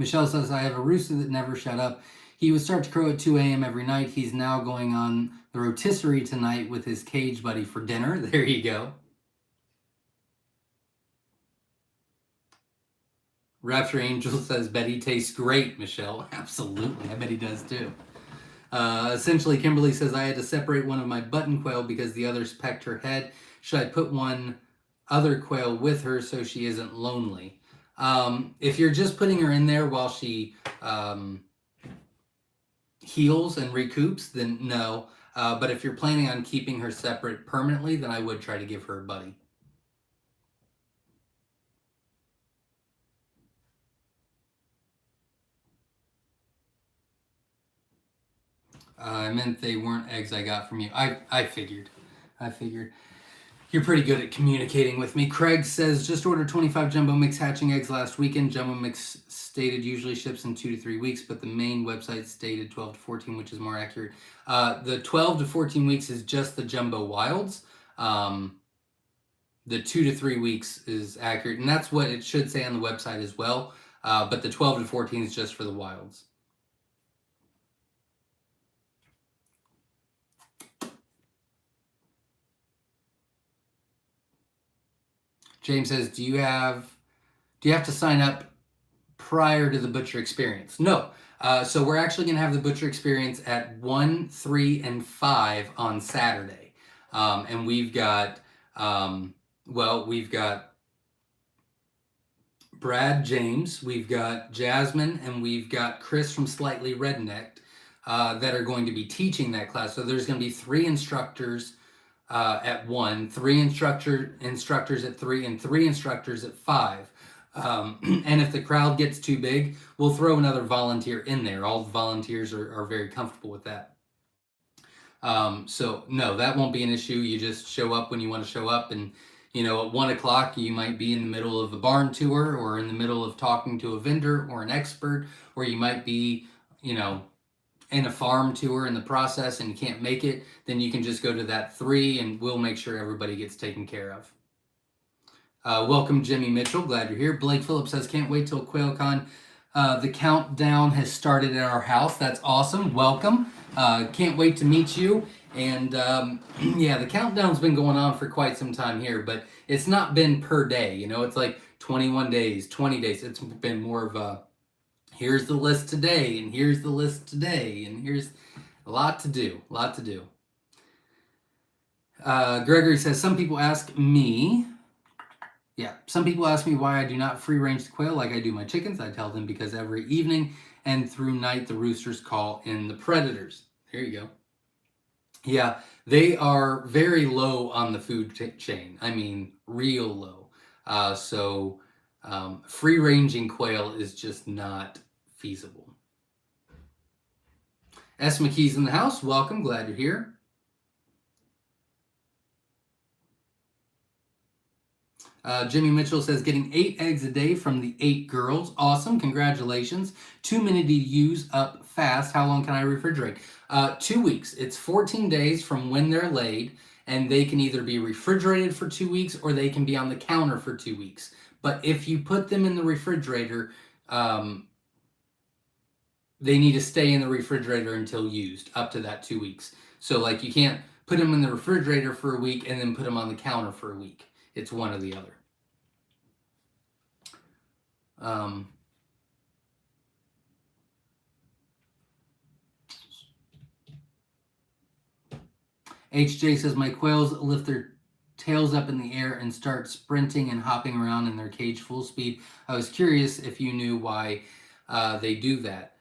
Michelle says, I have a rooster that never shut up. He would start to crow at 2 a.m. every night. He's now going on the rotisserie tonight with his cage buddy for dinner. There you go. Rapture Angel says, Betty tastes great, Michelle. Absolutely. I bet he does too. Essentially, Kimberly says, I had to separate one of my button quail because the others pecked her head. Should I put one other quail with her so she isn't lonely? If you're just putting her in there while she heals and recoups, then no. But if you're planning on keeping her separate permanently, then I would try to give her a buddy. I meant they weren't eggs I got from you. I figured. You're pretty good at communicating with me. Craig says, just ordered 25 jumbo mix hatching eggs last weekend. Jumbo mix stated usually ships in 2 to 3 weeks, but the main website stated 12 to 14, which is more accurate. The 12 to 14 weeks is just the jumbo wilds. The 2 to 3 weeks is accurate, and that's what it should say on the website as well. But the 12 to 14 is just for the wilds. James says, do you have to sign up prior to the butcher experience? No. So we're actually going to have the butcher experience at 1, 3, and 5 on Saturday. And we've got, we've got Brad James, we've got Jasmine, and we've got Chris from Slightly Rednecked that are going to be teaching that class. So there's going to be 3 instructors at 1, 3 instructors at 3, and 3 instructors at 5. And if the crowd gets too big, we'll throw another volunteer in there. All the volunteers are very comfortable with that. So no, that won't be an issue. You just show up when you want to show up, and at 1 o'clock you might be in the middle of a barn tour, or in the middle of talking to a vendor or an expert, or you might be in a farm tour in the process and you can't make it. Then you can just go to that 3 and we'll make sure everybody gets taken care of. Welcome, Jimmy Mitchell. Glad you're here. Blake Phillips says, can't wait till Quail Con. The countdown has started at our house. That's awesome. Welcome. Can't wait to meet you. And yeah, the countdown's been going on for quite some time here, but it's not been per day. It's like 21 days, 20 days. It's been more of a, here's the list today, and here's the list today, and here's a lot to do. Gregory says, some people ask me why I do not free range the quail like I do my chickens. I tell them because every evening and through night the roosters call in the predators. There you go. Yeah, they are very low on the food chain. I mean, real low. So free ranging quail is just not feasible. S. McKee's in the house. Welcome. Glad you're here. Jimmy Mitchell says, getting 8 eggs a day from the 8 girls. Awesome. Congratulations. Too many to use up fast. How long can I refrigerate? 2 weeks. It's 14 days from when they're laid, and they can either be refrigerated for 2 weeks or they can be on the counter for 2 weeks. But if you put them in the refrigerator, they need to stay in the refrigerator until used, up to that 2 weeks. So like you can't put them in the refrigerator for a week and then put them on the counter for a week. It's one or the other. HJ says, my quails lift their tails up in the air and start sprinting and hopping around in their cage full speed. I was curious if you knew why they do that.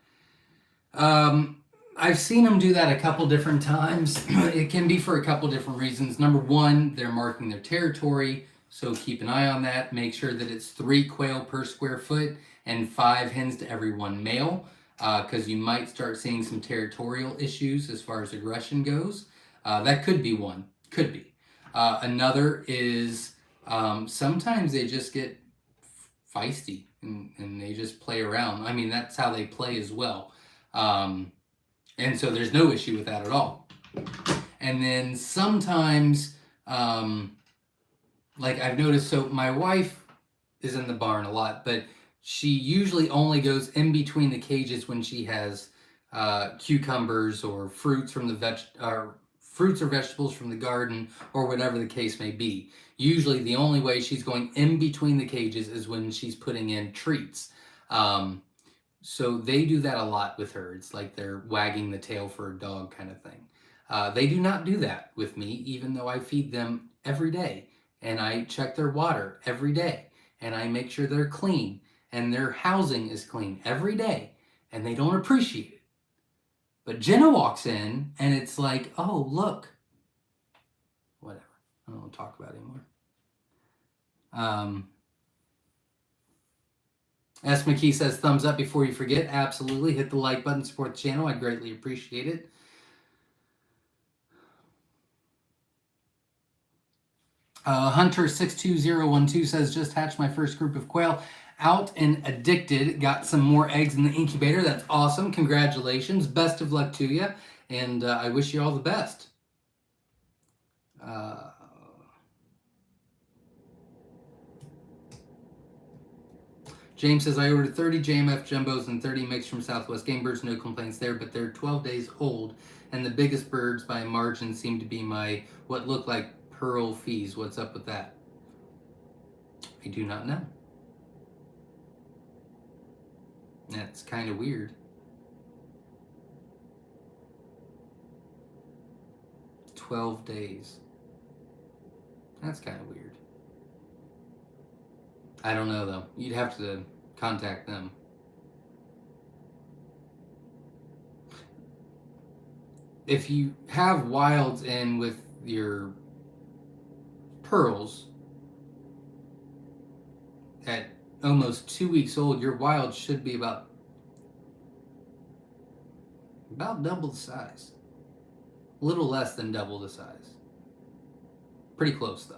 I've seen them do that a couple different times. It can be for a couple different reasons. Number one, they're marking their territory, so keep an eye on that. Make sure that it's 3 quail per square foot and 5 hens to every 1 male, because you might start seeing some territorial issues as far as aggression goes. That could be one. Could be. Another is sometimes they just get feisty and they just play around. I mean, that's how they play as well. And so there's no issue with that at all. And then sometimes, like I've noticed, so my wife is in the barn a lot, but she usually only goes in between the cages when she has cucumbers or fruits from the fruits or vegetables from the garden, or whatever the case may be. Usually, the only way she's going in between the cages is when she's putting in treats. So they do that a lot with her. It's like they're wagging the tail for a dog kind of thing. They do not do that with me, even though I feed them every day and I check their water every day and I make sure they're clean and their housing is clean every day, and they don't appreciate it. But Jenna walks in and it's like, oh, look. Whatever. I don't want to talk about it anymore. S. McKee says, thumbs up before you forget. Absolutely. Hit the like button, support the channel. I greatly appreciate it. Hunter62012 says, just hatched my first group of quail. Out and addicted. Got some more eggs in the incubator. That's awesome. Congratulations. Best of luck to you. And I wish you all the best. James says, I ordered 30 JMF jumbos and 30 mixed from Southwest Game Birds. No complaints there, but they're 12 days old, and the biggest birds by a margin seem to be my, what look like pearl fees. What's up with that? I do not know. That's kind of weird. 12 days. That's kind of weird. I don't know, though. You'd have to contact them. If you have wilds in with your pearls at almost 2 weeks old, your wild should be about double the size. A little less than double the size. Pretty close, though.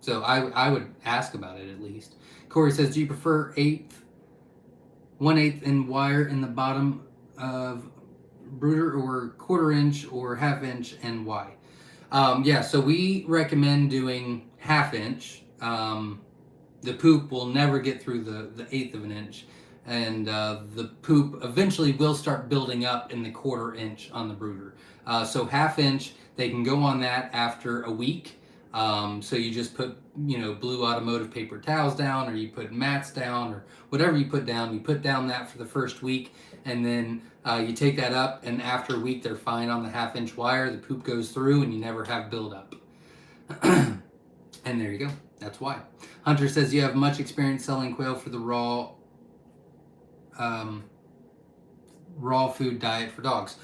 So I would ask about it at least. Corey says, do you prefer 1/8 in wire in the bottom of brooder, or 1/4 inch or 1/2 inch, and why? Yeah, so we recommend doing 1/2 inch. The poop will never get through the 1/8 of an inch, and the poop eventually will start building up in the 1/4 inch on the brooder. So 1/2 inch, they can go on that after a week. So you just put, blue automotive paper towels down, or you put mats down, or whatever you put down. You put down that for the first week, and then you take that up, and after a week, they're fine on the 1/2 inch wire. The poop goes through, and you never have buildup. And there you go. That's why. Hunter says, you have much experience selling quail for the raw food diet for dogs.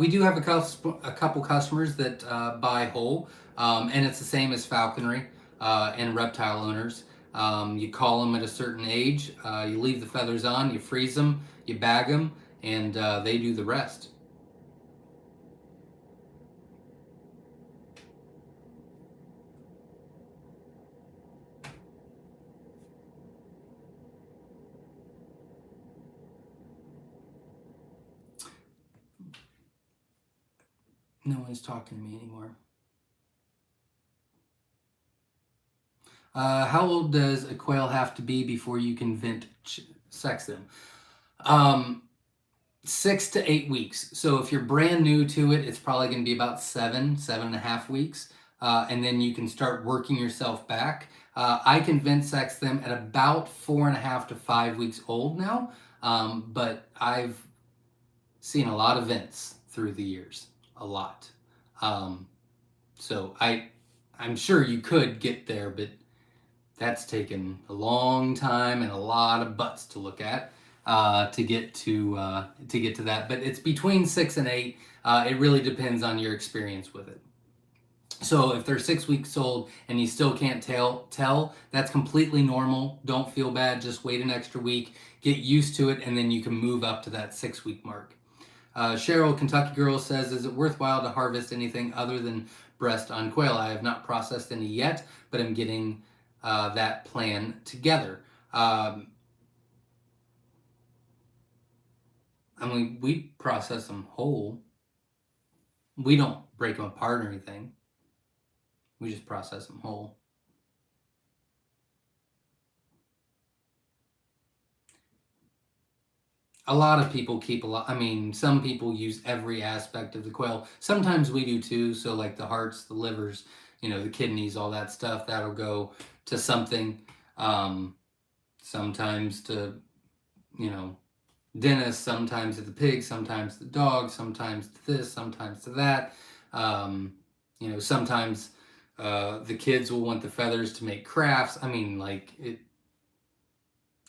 We do have a couple customers that buy whole, and it's the same as falconry and reptile owners. You call them at a certain age, you leave the feathers on, you freeze them, you bag them, and they do the rest. No one's talking to me anymore. How old does a quail have to be before you can sex them? 6 to 8 weeks. So if you're brand new to it, it's probably going to be about 7.5 weeks. And then you can start working yourself back. I can vent sex them at about 4.5 to 5 weeks old now. But I've seen a lot of vents through the years, a lot. So I'm sure you could get there, but that's taken a long time and a lot of butts to look at to get to that. But it's between 6 and 8. It really depends on your experience with it. So if they're 6 weeks old and you still can't tell, that's completely normal. Don't feel bad. Just wait an extra week, get used to it, and then you can move up to that 6-week mark. Cheryl, Kentucky Girl, says, is it worthwhile to harvest anything other than breast on quail? I have not processed any yet, but I'm getting that plan together. I mean, we process them whole. We don't break them apart or anything. We just process them whole. a lot of people keep a lot. I mean, some people use every aspect of the quail. Sometimes we do too. So like the hearts, the livers, the kidneys, all that stuff, that'll go to something. Sometimes to, dentist, sometimes to the pig, sometimes to the dog, sometimes to this, sometimes to that. Sometimes the kids will want the feathers to make crafts. I mean, like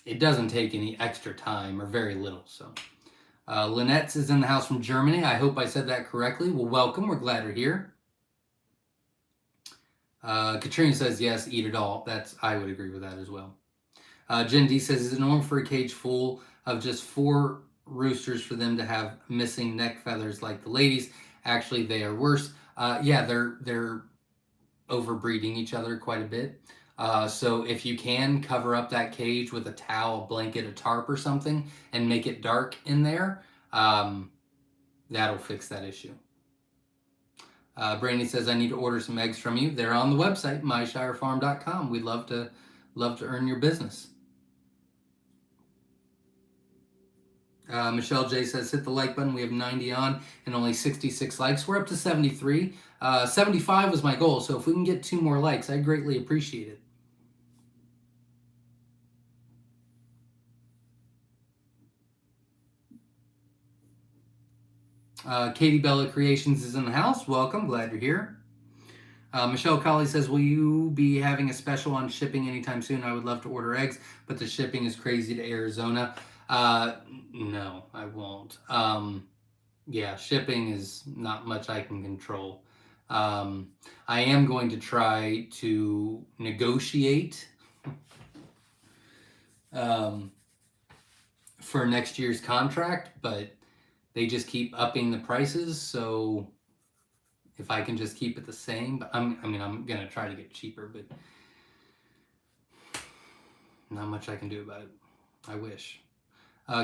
it doesn't take any extra time or very little. So Lynette's is in the house from Germany. I hope I said that correctly. Well, welcome. We're glad you're here. Katrina says, yes, eat it all. I would agree with that as well. Jen D says, is it normal for a cage full of just 4 roosters for them to have missing neck feathers like the ladies? Actually, they are worse. Yeah, they're overbreeding each other quite a bit. So if you can cover up that cage with a towel, a blanket, a tarp or something, and make it dark in there, that'll fix that issue. Brandy says, I need to order some eggs from you. They're on the website, myshirefarm.com. We'd love to earn your business. Michelle J says, hit the like button. We have 90 on and only 66 likes. We're up to 73. 75 was my goal, so if we can get 2 more likes, I'd greatly appreciate it. Katie Bella Creations is in the house. Welcome. Glad you're here. Michelle Colley says, will you be having a special on shipping anytime soon? I would love to order eggs, but the shipping is crazy to Arizona. No, I won't. Yeah, shipping is not much I can control. I am going to try to negotiate for next year's contract, but they just keep upping the prices. So if I can just keep it the same, but I'm going to try to get cheaper, but not much I can do about it. I wish.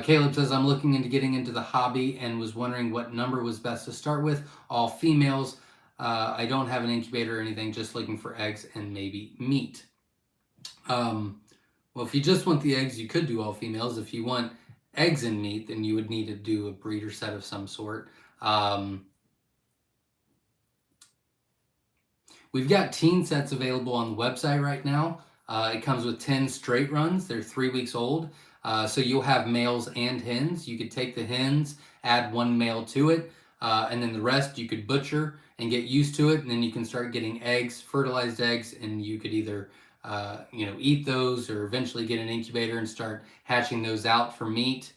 Caleb says, I'm looking into getting into the hobby and was wondering what number was best to start with. All females. I don't have an incubator or anything, just looking for eggs and maybe meat. Well, if you just want the eggs, you could do all females. If you want eggs and meat, then you would need to do a breeder set of some sort. We've got teen sets available on the website right now. It comes with 10 straight runs. They're 3 weeks old. So you'll have males and hens. You could take the hens, add 1 male to it, and then the rest you could butcher and get used to it. And then you can start getting eggs, fertilized eggs, and you could either eat those or eventually get an incubator and start hatching those out for meat.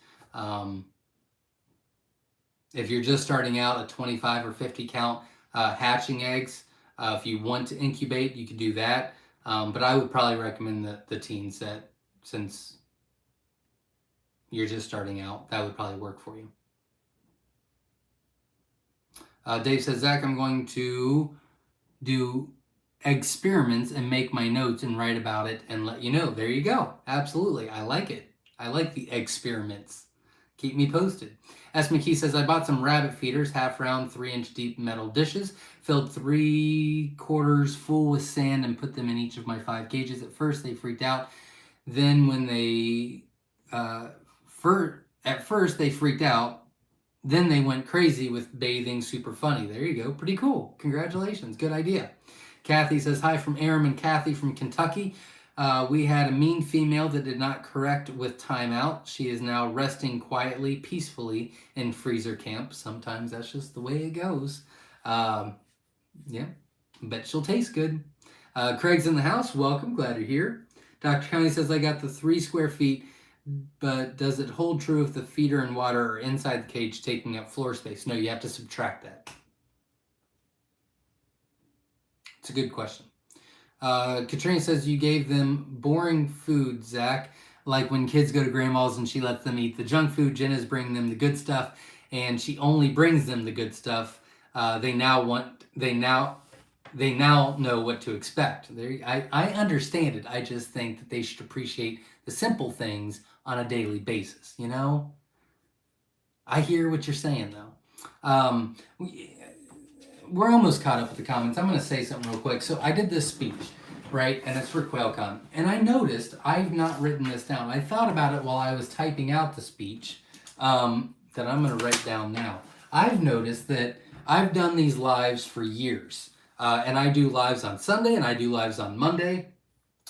If you're just starting out a 25 or 50 count hatching eggs, if you want to incubate, you could do that. But I would probably recommend the teen set since you're just starting out. That would probably work for you. Dave says, Zach, I'm going to do experiments and make my notes and write about it and let you know. There you go. Absolutely. I like it. I like the experiments. Keep me posted. S. McKee says, I bought some rabbit feeders, half round, 3-inch deep metal dishes, filled 3/4 full with sand and put them in each of my 5 cages. At first, they freaked out. Then when they, at first they freaked out. Then they went crazy with bathing. Super funny. There you go. Pretty cool. Congratulations. Good idea. Kathy says, hi from Aram and Kathy from Kentucky. We had a mean female that did not correct with timeout. She is now resting quietly, peacefully in freezer camp. Sometimes that's just the way it goes. Yeah, bet she'll taste good. Craig's in the house. Welcome. Glad you're here. Dr. County says, I got the 3 square feet, but does it hold true if the feeder and water are inside the cage taking up floor space? No, you have to subtract that. It's a good question. Katrina says, you gave them boring food, Zach, like when kids go to grandma's and she lets them eat the junk food. Jenna's bringing them the good stuff, and she only brings them the good stuff. They now know what to expect. I understand it. I just think that they should appreciate the simple things on a daily basis, you know? I hear what you're saying, though. We're almost caught up with the comments. I'm going to say something real quick. So I did this speech, right? And it's for Quail Con. And I noticed I've not written this down. I thought about it while I was typing out the speech. that I'm going to write down now. I've noticed that I've done these lives for years. And I do lives on Sunday and I do lives on Monday.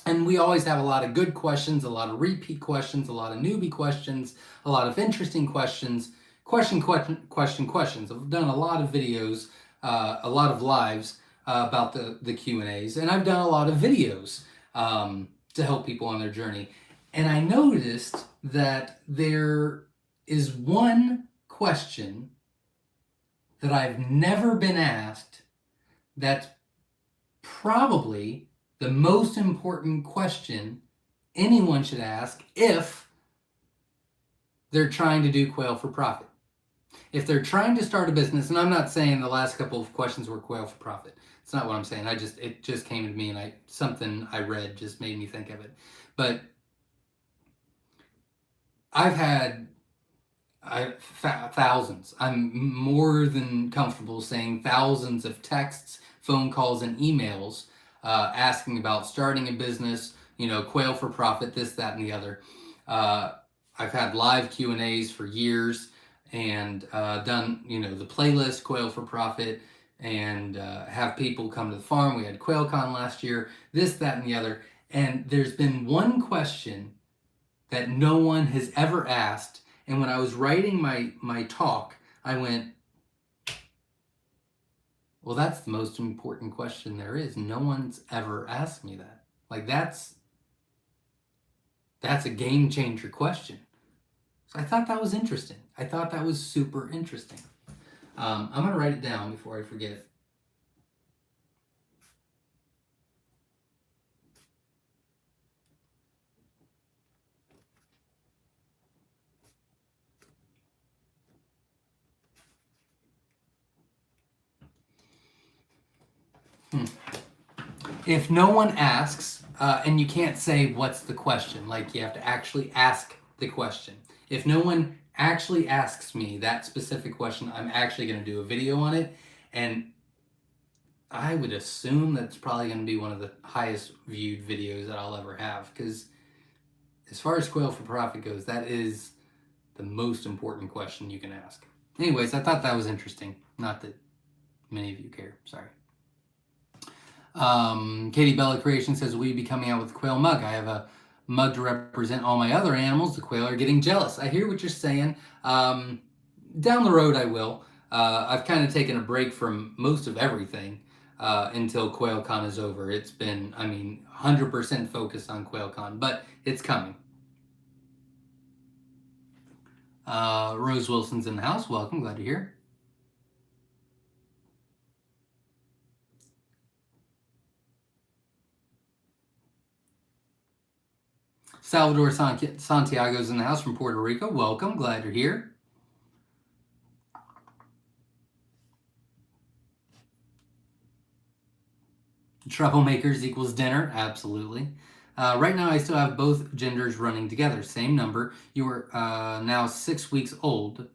And we always have a lot of good questions, a lot of repeat questions, a lot of newbie questions, a lot of interesting questions. Questions. I've done a lot of videos, a lot of lives about the Q&As. And I've done a lot of videos to help people on their journey. And I noticed that there is one question that I've never been asked that's probably the most important question anyone should ask if they're trying to do quail for profit. If they're trying to start a business, and I'm not saying the last couple of questions were quail for profit. It's not what I'm saying. It just came to me, and something I read just made me think of it. But I've had thousands. I'm more than comfortable saying thousands of texts, phone calls, and emails asking about starting a business, quail for profit, this, that, and the other. I've had live Q&As for years and done, the playlist, Quail for Profit, and have people come to the farm. We had Quail Con last year, this, that, and the other. And there's been one question that no one has ever asked. And when I was writing my talk, I went, well, that's the most important question there is. No one's ever asked me that. Like, that's a game changer question. So I thought that was interesting. I thought that was super interesting. I'm going to write it down before I forget it. If no one asks, and you can't say what's the question, like you have to actually ask the question. If no one actually asks me that specific question, I'm actually going to do a video on it, and I would assume that's probably going to be one of the highest viewed videos that I'll ever have, because as far as Quail for Profit goes, that is the most important question you can ask. Anyways, I thought that was interesting. Not that many of you care. Sorry. Katie Bella Creation says, will you be coming out with a quail mug? I have a mug to represent all my other animals. The quail are getting jealous. I hear what you're saying. Down the road, I will. I've kind of taken a break from most of everything until Quail Con is over. It's been, 100% focused on Quail Con, but it's coming. Rose Wilson's in the house. Welcome. Glad to hear. Salvador Santiago's in the house from Puerto Rico. Welcome. Glad you're here. Troublemakers equals dinner. Absolutely. Right now, I still have both genders running together. Same number. You are now 6 weeks old.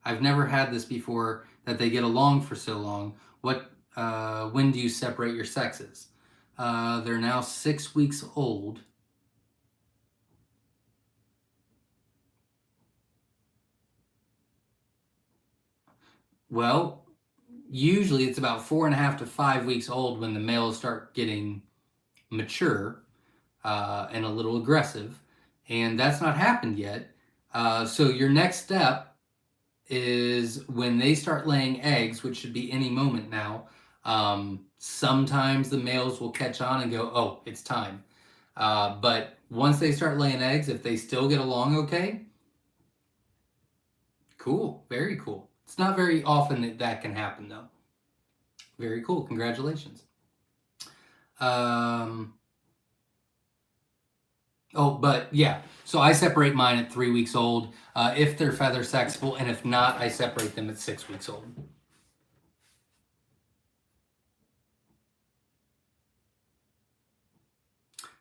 I've never had this before, that they get along for so long. When do you separate your sexes? They're now 6 weeks old. Well, usually it's about 4.5 to 5 weeks old when the males start getting mature and a little aggressive, and that's not happened yet. So your next step is when they start laying eggs, which should be any moment now. Sometimes the males will catch on and go, oh, it's time. But once they start laying eggs, if they still get along okay, cool, very cool. It's not very often that can happen, though. Very cool. Congratulations. Oh, but yeah. So I separate mine at 3 weeks old if they're feather sexable, and if not, I separate them at 6 weeks old.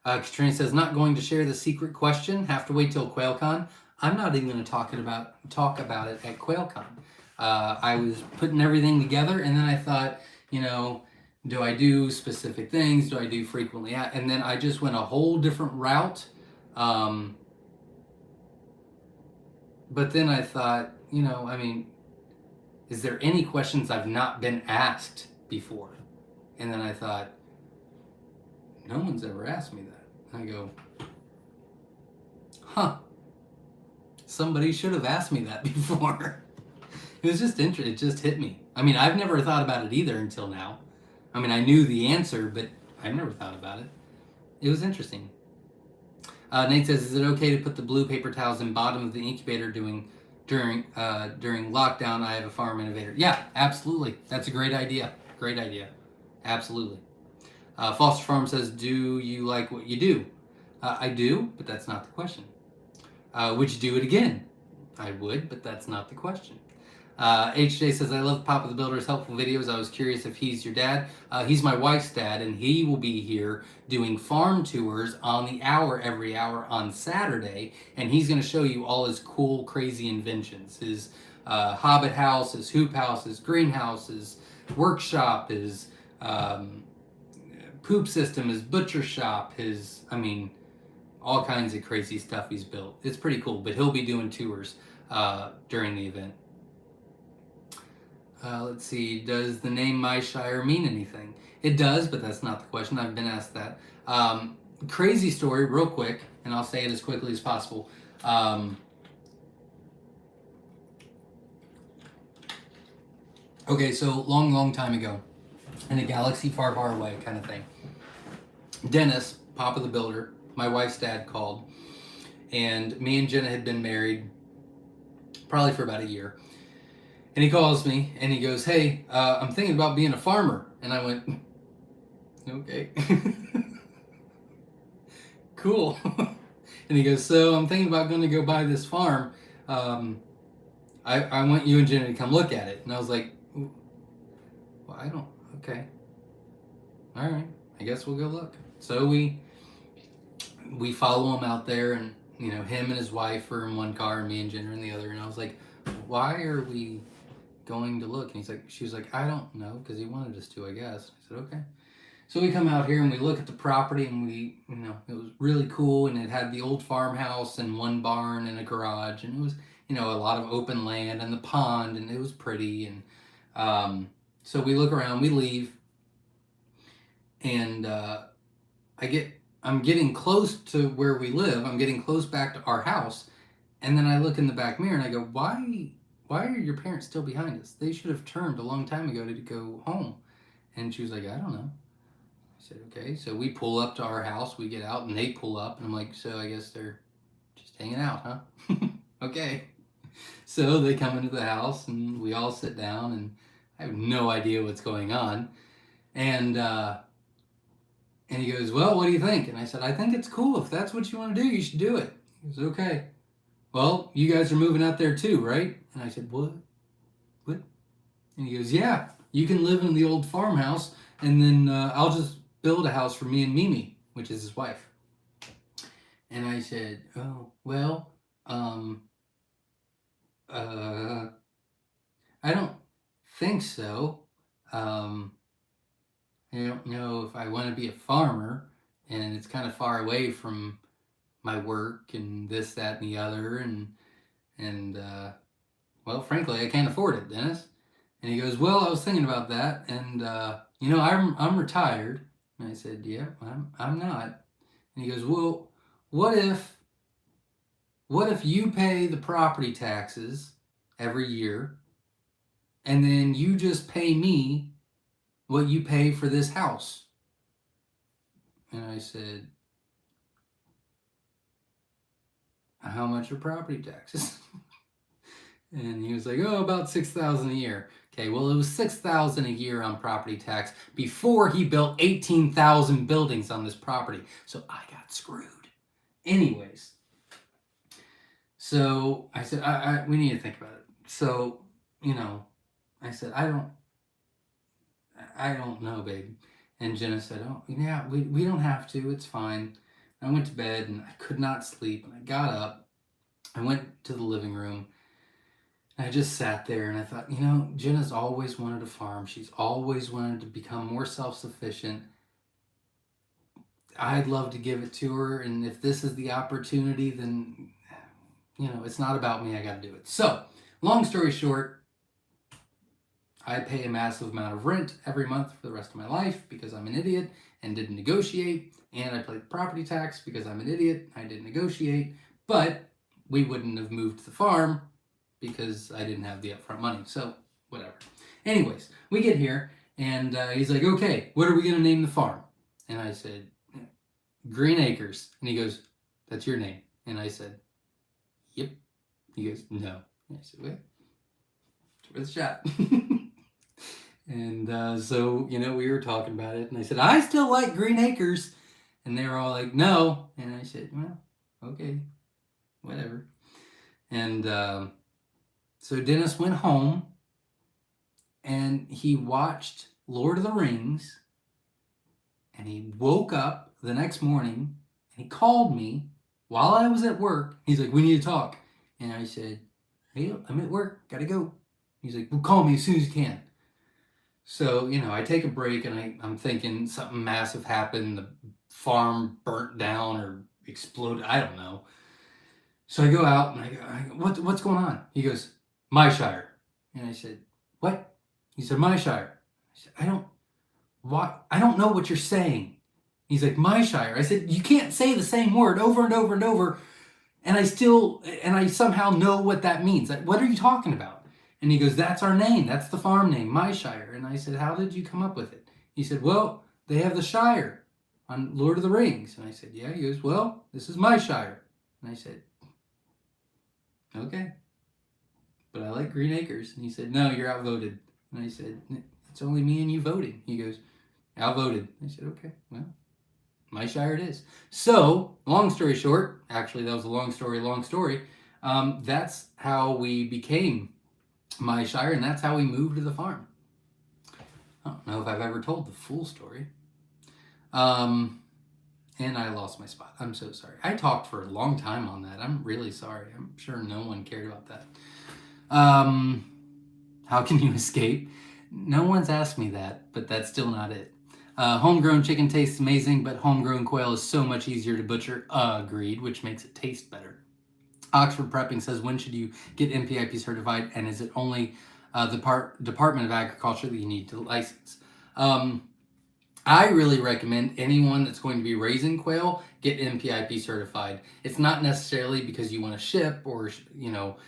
Katrina says, not going to share the secret question. Have to wait till QuailCon. I'm not even going to talk about it at QuailCon. I was putting everything together, and then I thought, do I do specific things? Do I do frequently? And then I just went a whole different route. But then I thought, I mean, is there any questions I've not been asked before? And then I thought, no one's ever asked me that. And I go, huh, somebody should have asked me that before. It was just interesting. It just hit me. I mean, I've never thought about it either until now. I mean, I knew the answer, but I've never thought about it. It was interesting. Nate says, "Is it okay to put the blue paper towels in bottom of the incubator during lockdown? I have a farm innovator." Yeah, absolutely. That's a great idea. Great idea. Absolutely. Foster Farm says, "Do you like what you do?" I do, but that's not the question. Would you do it again? I would, but that's not the question. HJ says, "I love Papa the Builder's helpful videos. I was curious if he's your dad." He's my wife's dad, and he will be here doing farm tours on the hour every hour on Saturday, and he's going to show you all his cool, crazy inventions. His hobbit house, his hoop house, his greenhouse, his workshop, his poop system, his butcher shop, all kinds of crazy stuff he's built. It's pretty cool, but he'll be doing tours during the event. Let's see, does the name Myshire mean anything? It does, but that's not the question. I've been asked that. Crazy story, real quick, and I'll say it as quickly as possible. Okay, so long time ago, in a galaxy far, far away kind of thing, Dennis, Papa the Builder, my wife's dad, called, and me and Jenna had been married probably for about a year. And he calls me and he goes, "Hey, I'm thinking about being a farmer." And I went, "Okay." Cool. And he goes, "So I'm thinking about going to go buy this farm. I want you and Jenny to come look at it." And I was like, "Well, okay. All right, I guess we'll go look." So we follow him out there, and him and his wife are in one car and me and Jenna in the other. And I was like, "Why are we going to look?" And she was like, "I don't know," because he wanted us to, I guess. I said, "Okay." So we come out here and we look at the property, and it was really cool, and it had the old farmhouse and one barn and a garage, and it was, a lot of open land and the pond, and it was pretty. And so we look around, we leave, and I'm getting close to where we live. I'm getting close back to our house, and then I look in the back mirror and I go, "Why are your parents still behind us? They should have turned a long time ago to go home." And she was like, "I don't know." I said, "Okay." So we pull up to our house, we get out, and they pull up, and I'm like, "So I guess they're just hanging out, huh?" Okay. So they come into the house, and we all sit down, and I have no idea what's going on. And he goes, "Well, what do you think?" And I said, "I think it's cool. If that's what you want to do, you should do it." He goes, "Okay. Well, you guys are moving out there too, right?" And I said, "What? What?" And he goes, "Yeah, you can live in the old farmhouse, and then I'll just build a house for me and Mimi," which is his wife. And I said, "Oh, well, I don't think so. I don't know if I want to be a farmer, and it's kind of far away from my work and this, that, and the other, and well, frankly, I can't afford it, Dennis." And he goes, "Well, I was thinking about that, and I'm retired." And I said, "Yeah, I'm not." And he goes, "Well, what if you pay the property taxes every year, and then you just pay me what you pay for this house?" And I said, "How much are property taxes?" And he was like, "Oh, about 6,000 a year." Okay, well, it was 6,000 a year on property tax before he built 18,000 buildings on this property. So I got screwed. Anyways, so I said, we need to think about it. So, I said, I don't know, babe. And Jenna said, "Oh, yeah, we don't have to. It's fine." I went to bed, and I could not sleep. And I got up. I went to the living room. I just sat there, and I thought, Jenna's always wanted a farm. She's always wanted to become more self-sufficient. I'd love to give it to her, and if this is the opportunity, then it's not about me. I got to do it. So, long story short, I pay a massive amount of rent every month for the rest of my life because I'm an idiot and didn't negotiate. And I paid property tax because I'm an idiot. I didn't negotiate. But we wouldn't have moved the farm because I didn't have the upfront money. So, whatever. Anyways, we get here and he's like, okay, what are we going to name the farm? And I said, Green Acres. And he goes, that's your name. And I said, yep. He goes, no. And I said, wait, it's worth a shot. And so, we were talking about it. And I said, I still like Green Acres. And they were all like, no. And I said, well, okay, whatever. And so Dennis went home and he watched Lord of the Rings. And he woke up the next morning and he called me while I was at work. He's like, we need to talk. And I said, hey, I'm at work. Got to go. He's like, well, call me as soon as you can. So, I take a break and I'm thinking something massive happened. The farm burnt down or exploded. I don't know. So I go out and I go, what's going on? He goes, Myshire. And I said, what? He said, Myshire. I said, I don't know what you're saying. He's like, Myshire. I said, you can't say the same word over and over and over. And I somehow know what that means. Like, what are you talking about? And he goes, that's our name. That's the farm name, Myshire. And I said, how did you come up with it? He said, well, they have the Shire on Lord of the Rings. And I said, yeah. He goes, well, this is Myshire. And I said, okay. But I like Green Acres. And he said, no, you're outvoted. And I said, it's only me and you voting. He goes, outvoted. I said, okay, well, Myshire it is. So, long story short, actually that was a long story. That's how we became Myshire, and that's how we moved to the farm. I don't know if I've ever told the full story. And I lost my spot. I'm so sorry. I talked for a long time on that. I'm really sorry. I'm sure no one cared about that. How can you escape? No one's asked me that, but that's still not it. Homegrown chicken tastes amazing, but homegrown quail is so much easier to butcher. Agreed, which makes it taste better. Oxford Prepping says, when should you get NPIP certified, and is it only the Department of Agriculture that you need to license? I really recommend anyone that's going to be raising quail get NPIP certified. It's not necessarily because you want to ship or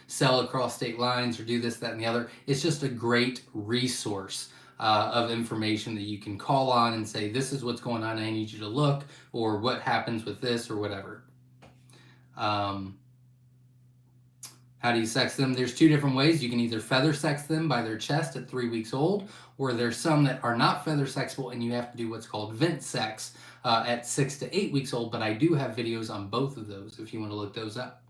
sell across state lines or do this, that, and the other. It's just a great resource of information that you can call on and say, this is what's going on, I need you to look, or what happens with this, or whatever. How do you sex them? There's two different ways. You can either feather sex them by their chest at 3 weeks old, or there's some that are not feather sexable and you have to do what's called vent sex at 6 to 8 weeks old, but I do have videos on both of those if you want to look those up.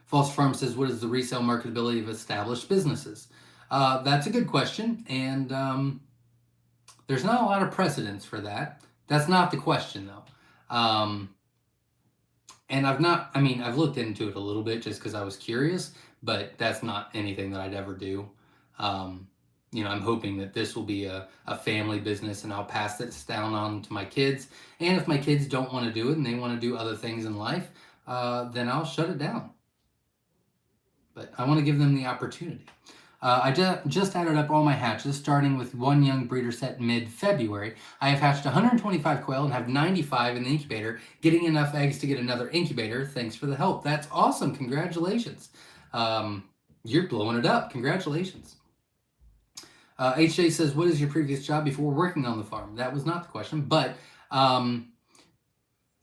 False Farm says, what is the resale marketability of established businesses? That's a good question, and there's not a lot of precedence for that. That's not the question, though. And I've looked into it a little bit just because I was curious, but that's not anything that I'd ever do. I'm hoping that this will be a family business and I'll pass this down on to my kids. And if my kids don't want to do it and they want to do other things in life, then I'll shut it down. But I want to give them the opportunity. I just added up all my hatches, starting with one young breeder set mid-February. I have hatched 125 quail and have 95 in the incubator, getting enough eggs to get another incubator. Thanks for the help. That's awesome. Congratulations. You're blowing it up. Congratulations. HJ says, what is your previous job before working on the farm? That was not the question, but a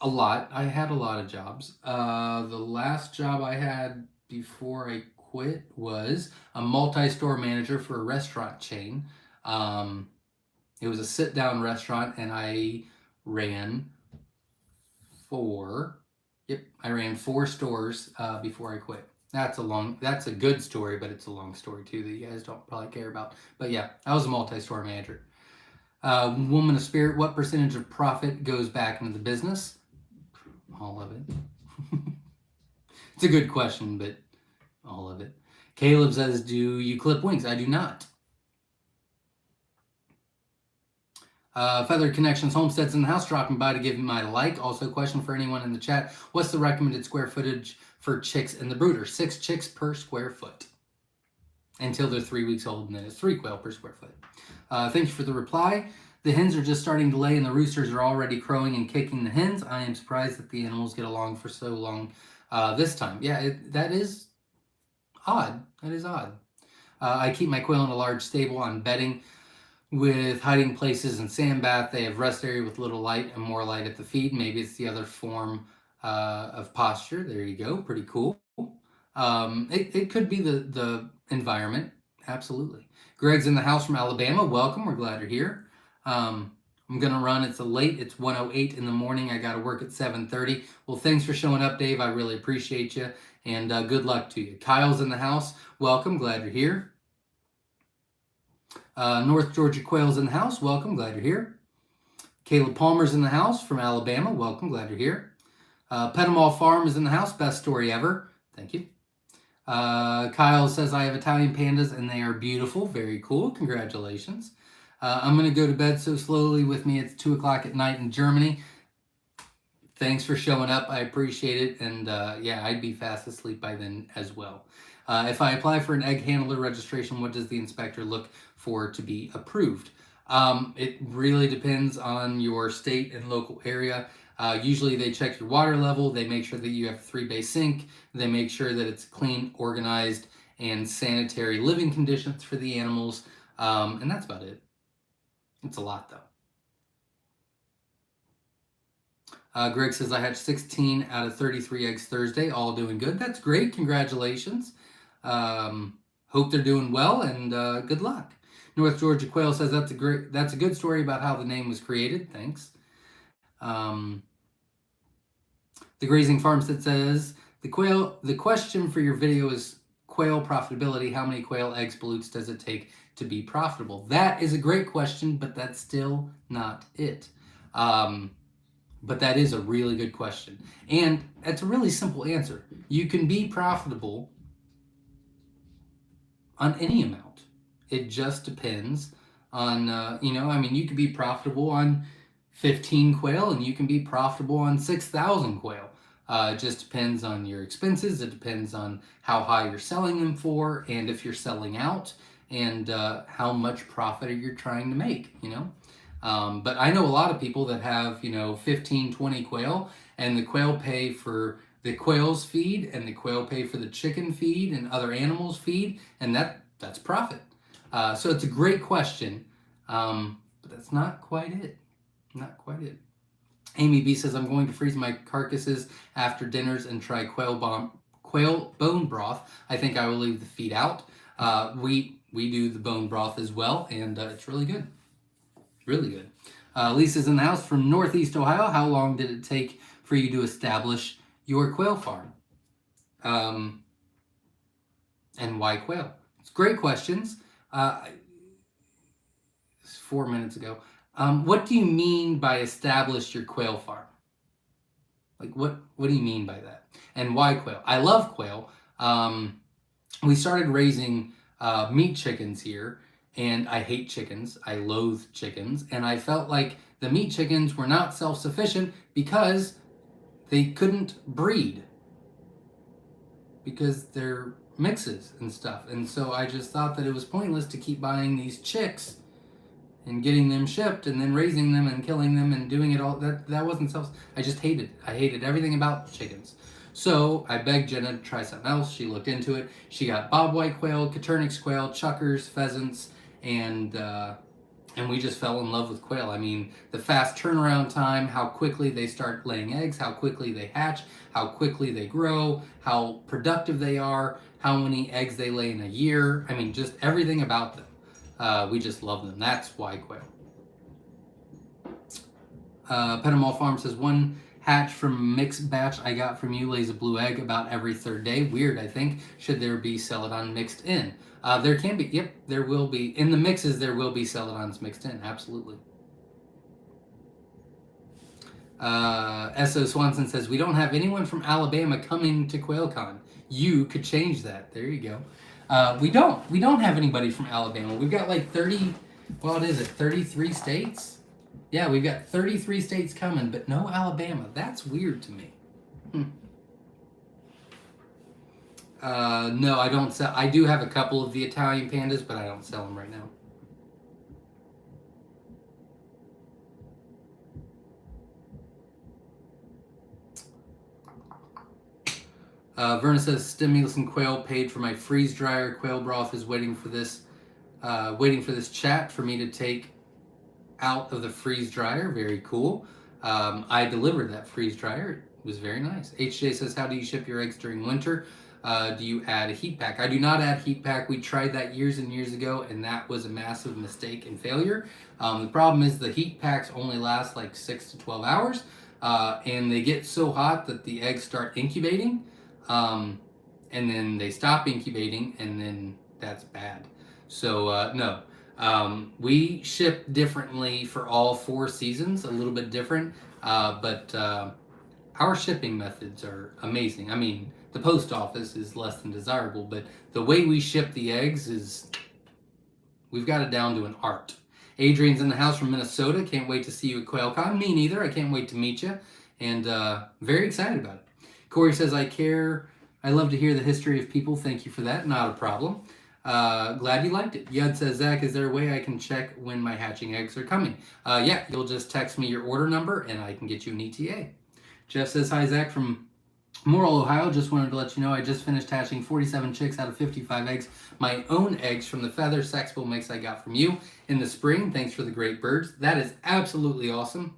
lot. I had a lot of jobs. The last job I had before I quit was a multi-store manager for a restaurant chain. It was a sit-down restaurant, and I ran four stores before I quit. That's a good story, but it's a long story too that you guys don't probably care about. But yeah, I was a multi-store manager. Woman of Spirit, what percentage of profit goes back into the business? All of it. It's a good question, but all of it. Caleb says, do you clip wings? I do not. Feather Connections Homesteads in the house, dropping by to give me my like. Also, question for anyone in the chat, what's the recommended square footage for chicks and the brooder. 6 chicks per square foot until they're 3 weeks old, and then it's 3 quail per square foot. Thank you for the reply. The hens are just starting to lay and the roosters are already crowing and kicking the hens. I am surprised that the animals get along for so long this time. Yeah, that is odd. That is odd. I keep my quail in a large stable on bedding with hiding places and sand bath. They have rest area with little light and more light at the feed. Maybe it's the other form of posture. There you go. Pretty cool. It could be the environment. Absolutely. Greg's in the house from Alabama. Welcome. We're glad you're here. I'm going to run. It's 1:08 in the morning. I got to work at 7:30. Well, thanks for showing up, Dave. I really appreciate you. And good luck to you. Kyle's in the house. Welcome. Glad you're here. North Georgia Quail's in the house. Welcome. Glad you're here. Caleb Palmer's in the house from Alabama. Welcome. Glad you're here. Petamall Farm is in the house. Best story ever. Thank you. Kyle says, I have Italian pandas and they are beautiful. Very cool. Congratulations. I'm going to go to bed so slowly with me. It's 2 o'clock at night in Germany. Thanks for showing up. I appreciate it. And yeah, I'd be fast asleep by then as well. If I apply for an egg handler registration, what does the inspector look for to be approved? It really depends on your state and local area. Usually they check your water level. They make sure that you have a 3-bay sink. They make sure that it's clean, organized, and sanitary living conditions for the animals. And that's about it. It's a lot, though. Greg says, I hatched 16 out of 33 eggs Thursday, all doing good. That's great. Congratulations. Hope they're doing well, and good luck. North Georgia Quail says, that's a good story about how the name was created. Thanks. The Grazing Farmstead says, the question for your video is quail profitability. How many quail eggs pollutes does it take to be profitable? That is a great question, but that's still not it. But that is a really good question. And it's a really simple answer. You can be profitable on any amount. It just depends on, you can be profitable on 15 quail and you can be profitable on 6,000 quail. It just depends on your expenses. It depends on how high you're selling them for and if you're selling out and how much profit you're trying to make, But I know a lot of people that have, 15, 20 quail, and the quail pay for the quail's feed, and the quail pay for the chicken feed and other animals' feed, and that's profit. So it's a great question, but that's not quite it. Not quite it. Amy B says, I'm going to freeze my carcasses after dinners and try quail bone broth. I think I will leave the feed out. We do the bone broth as well, and it's really good. Really good. Lisa's in the house from Northeast Ohio. How long did it take for you to establish your quail farm? And why quail? It's great questions. 4 minutes ago. What do you mean by establish your quail farm? Like, what do you mean by that? And why quail? I love quail. We started raising meat chickens here. And I hate chickens. I loathe chickens. And I felt like the meat chickens were not self-sufficient because they couldn't breed. Because they're mixes and stuff. And so I just thought that it was pointless to keep buying these chicks and getting them shipped and then raising them and killing them and doing it all. That wasn't I just hated it. I hated everything about chickens. So I begged Jenna to try something else. She looked into it. She got bobwhite quail, Coturnix quail, chuckers, pheasants, and we just fell in love with quail. I mean, the fast turnaround time, how quickly they start laying eggs, how quickly they hatch, how quickly they grow, how productive they are, how many eggs they lay in a year. I mean, just everything about them. We just love them. That's why quail. Petamall Farm says, one hatch from a mixed batch I got from you lays a blue egg about every 3rd day. Weird, I think. Should there be celadon mixed in? There can be. Yep, there will be. In the mixes, there will be celadons mixed in. Absolutely. S.O. Swanson says, we don't have anyone from Alabama coming to Quail Con. You could change that. There you go. We don't have anybody from Alabama. We've got like 33 states? Yeah, we've got 33 states coming, but no Alabama. That's weird to me. No, I don't sell. I do have a couple of the Italian pandas, but I don't sell them right now. Verna says stimulus and quail paid for my freeze dryer. Quail broth is waiting for this chat for me to take out of the freeze dryer. Very cool. I delivered that freeze dryer. It was very nice. HJ says, how do you ship your eggs during winter? Do you add a heat pack? I do not add heat pack. We tried that years and years ago, and that was a massive mistake and failure. The problem is the heat packs only last like 6 to 12 hours, and they get so hot that the eggs start incubating, and then they stop incubating, and then that's bad. So no. We ship differently for all 4 seasons, a little bit different, but our shipping methods are amazing. I mean, the post office is less than desirable, but the way we ship the eggs is, we've got it down to an art. Adrian's in the house from Minnesota. Can't wait to see you at Quail Con. Me neither. I can't wait to meet you, and very excited about it. Corey says, I love to hear the history of people. Thank you for that. Not a problem. Glad you liked it. Yud says, Zach, is there a way I can check when my hatching eggs are coming? Yeah, you'll just text me your order number and I can get you an ETA. Jeff says, hi, Zach from Morrill, Ohio. Just wanted to let you know I just finished hatching 47 chicks out of 55 eggs. My own eggs from the feather sexable mix I got from you in the spring. Thanks for the great birds. That is absolutely awesome.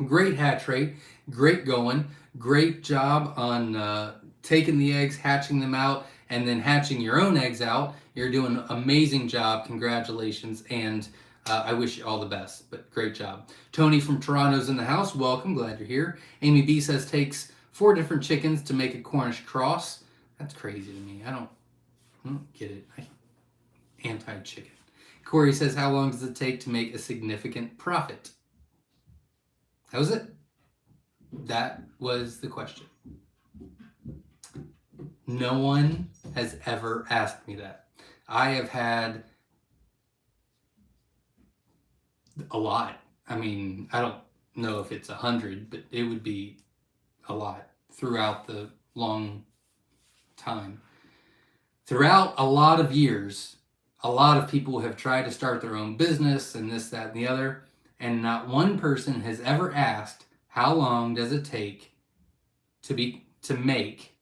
Great hatch rate. Great going. Great job on taking the eggs, hatching them out, and then hatching your own eggs out. You're doing an amazing job. Congratulations, and I wish you all the best, but great job. Tony from Toronto's in the house. Welcome. Glad you're here. Amy B says takes 4 different chickens to make a Cornish cross. That's crazy to me. I don't get it. Anti-chicken. Corey says, how long does it take to make a significant profit? That was it. That was the question. No one has ever asked me that. I have had a lot. I mean, I don't know if it's 100, but it would be a lot throughout the long time. Throughout a lot of years, a lot of people have tried to start their own business and this, that, and the other, and not one person has ever asked, how long does it take to make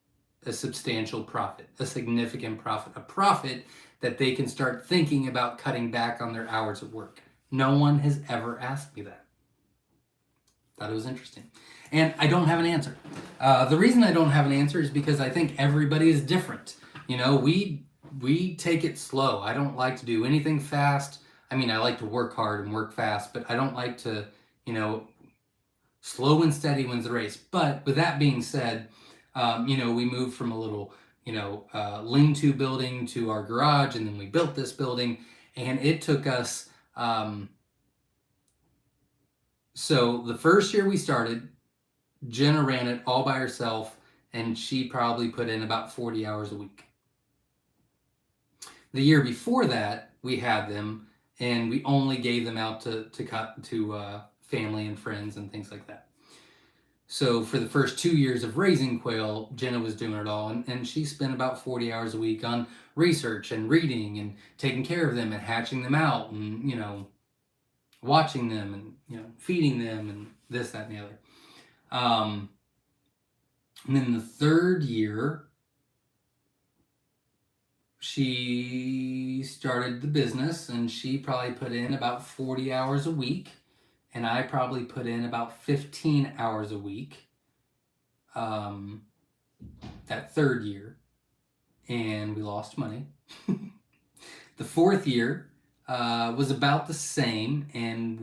a substantial profit, a significant profit, a profit that they can start thinking about cutting back on their hours of work. No one has ever asked me that. Thought it was interesting. And I don't have an answer. The reason I don't have an answer is because I think everybody is different. You know, we take it slow. I don't like to do anything fast. I mean, I like to work hard and work fast, but I don't like to, slow and steady wins the race. But with that being said, we moved from a little, lean-to building to our garage, and then we built this building, and it took us, so the first year we started, Jenna ran it all by herself, and she probably put in about 40 hours a week. The year before that, we had them, and we only gave them out to family and friends and things like that. So for the first 2 years of raising quail, Jenna was doing it all, and she spent about 40 hours a week on research and reading and taking care of them and hatching them out and, watching them and, feeding them and this, that, and the other. And then the third year, she started the business, and she probably put in about 40 hours a week. And I probably put in about 15 hours a week that third year, and we lost money. The fourth year was about the same, and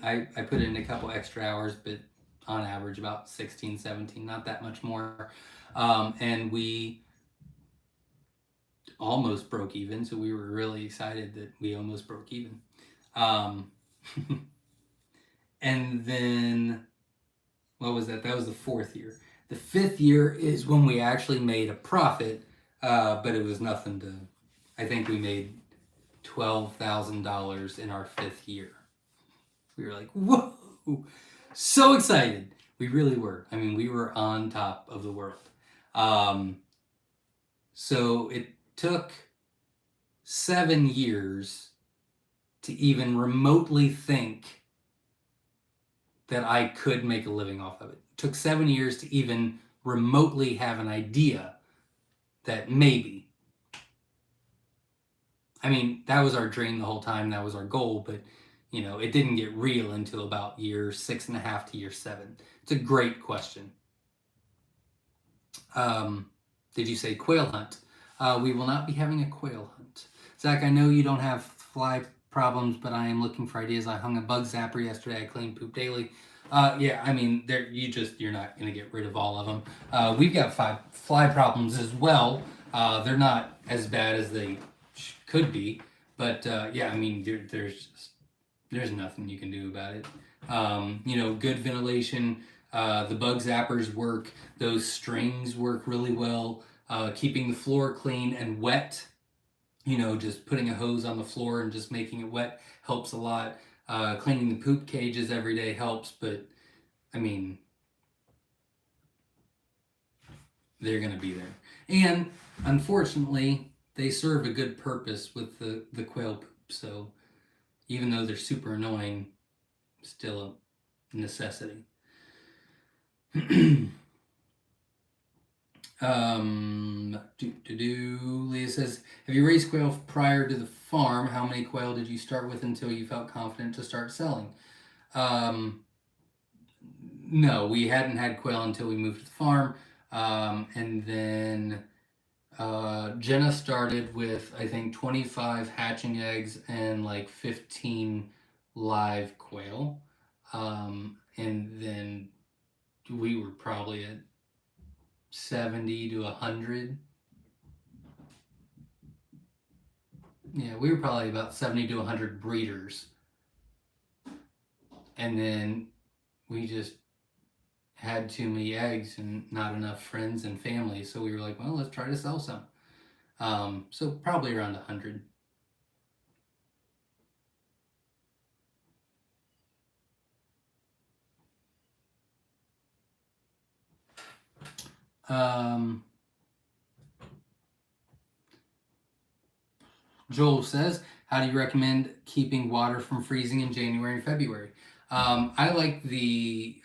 I put in a couple extra hours, but on average about 16, 17, not that much more. And we almost broke even, so we were really excited that we almost broke even. And then, what was that? That was the fourth year. The fifth year is when we actually made a profit, but it was nothing to, I think we made $12,000 in our fifth year. We were like, whoa, so excited. We really were. I mean, we were on top of the world. So it took 7 years to even remotely think that I could make a living off of it. It took 7 years to even remotely have an idea that maybe. I mean, that was our dream the whole time. That was our goal, but it didn't get real until about year 6.5 to year 7. It's a great question. Did you say quail hunt? We will not be having a quail hunt. Zach, I know you don't have fly problems, but I am looking for ideas. I hung a bug zapper yesterday. I clean poop daily. Yeah, I mean, you're not gonna get rid of all of them. We've got 5 fly problems as well. They're not as bad as they could be, but yeah, I mean, there's nothing you can do about it. Good ventilation. The bug zappers work. Those strings work really well. Keeping the floor clean and wet. Just putting a hose on the floor and just making it wet helps a lot. Cleaning the poop cages every day helps, but I mean, they're going to be there. And unfortunately, they serve a good purpose with the quail poop. So even though they're super annoying, still a necessity. Leah says, have you raised quail prior to the farm? How many quail did you start with until you felt confident to start selling? No, we hadn't had quail until we moved to the farm. And then Jenna started with, I think, 25 hatching eggs and like 15 live quail. And then we were probably at 70 to 100. Yeah, we were probably about 70 to 100 breeders. And then we just had too many eggs and not enough friends and family. So we were like, well, let's try to sell some. So probably around 100. Joel says, how do you recommend keeping water from freezing in January and February? I like the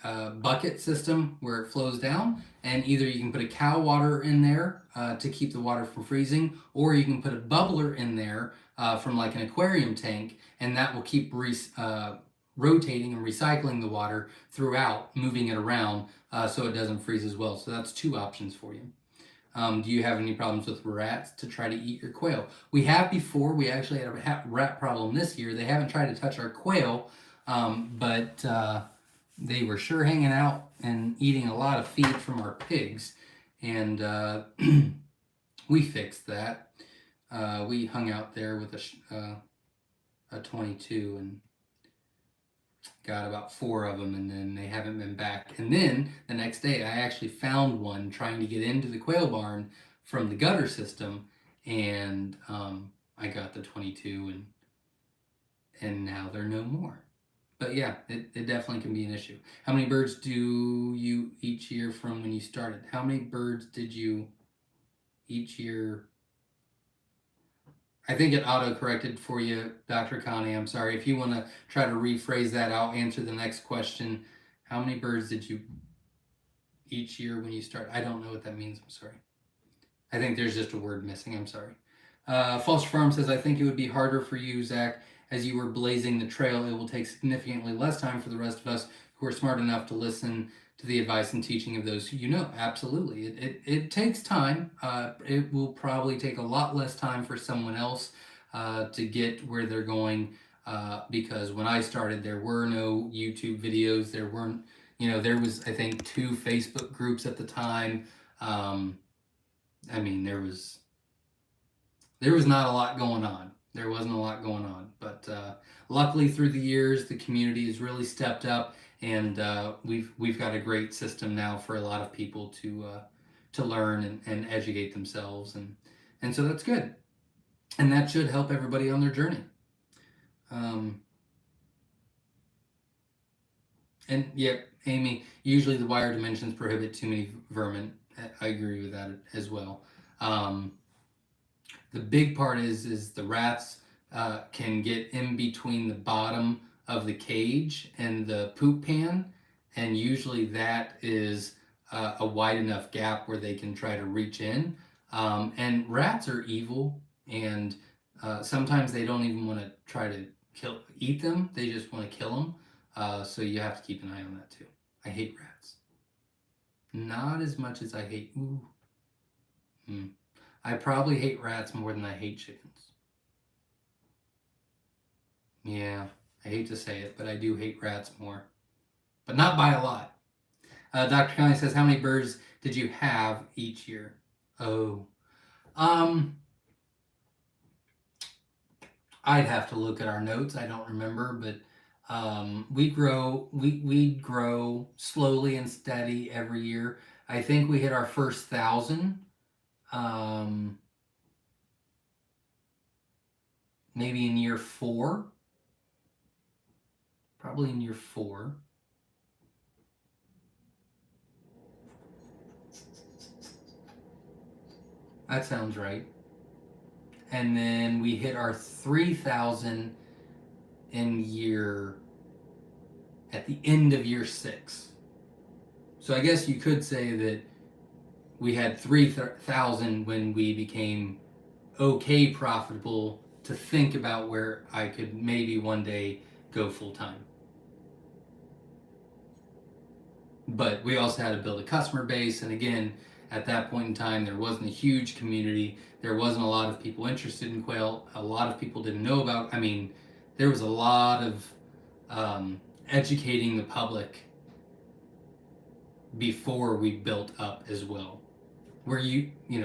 bucket system where it flows down, and either you can put a cow water in there to keep the water from freezing, or you can put a bubbler in there from like an aquarium tank, and that will keep rotating and recycling the water throughout, moving it around so it doesn't freeze as well. So that's 2 options for you. Do you have any problems with rats to try to eat your quail? We have before. We actually had a rat problem this year. They haven't tried to touch our quail, but they were sure hanging out and eating a lot of feed from our pigs. And we fixed that. We hung out there with a 22 and got about 4 of them, and then they haven't been back. And then the next day, I actually found one trying to get into the quail barn from the gutter system, and I got the 22, and now they're no more. But yeah, it definitely can be an issue. How many birds do you each year from when you started? How many birds did you each year? I think it auto-corrected for you, Dr. Connie. I'm sorry. If you want to try to rephrase that, I'll answer the next question. How many birds did you each year when you start? I don't know what that means. I'm sorry. I think there's just a word missing. I'm sorry. Foster Farm says, I think it would be harder for you, Zach, as you were blazing the trail. It will take significantly less time for the rest of us who are smart enough to listen to the advice and teaching of those who you know. Absolutely. It takes time. It will probably take a lot less time for someone else to get where they're going because when I started, there were no YouTube videos. There weren't, there was, I think, 2 Facebook groups at the time. I mean, there was not a lot going on. There wasn't a lot going on, but luckily through the years, the community has really stepped up, and we've got a great system now for a lot of people to learn and educate themselves, and so that's good, and that should help everybody on their journey. And yeah, Amy, usually the wire dimensions prohibit too many vermin. I agree with that as well. The big part is the rats can get in between the bottom of the cage and the poop pan, and usually that is a wide enough gap where they can try to reach in. And rats are evil, and sometimes they don't even want to try to eat them. They just want to kill them. So you have to keep an eye on that too. I hate rats. Not as much as I hate. Ooh. I probably hate rats more than I hate chickens. Yeah, I hate to say it, but I do hate rats more. But not by a lot. Dr. Conley says, how many birds did you have each year? Oh. I'd have to look at our notes. I don't remember, but we grow slowly and steady every year. I think we hit our first 1,000. Maybe in year 4. Probably in year 4. That sounds right. And then we hit our 3,000 at the end of year 6. So I guess you could say that we had 3,000 when we became okay profitable to think about where I could maybe one day go full time. But we also had to build a customer base, and again, at that point in time, there wasn't a huge community. There wasn't a lot of people interested in quail. A lot of people didn't know about. I mean, there was a lot of educating the public before we built up as well. Where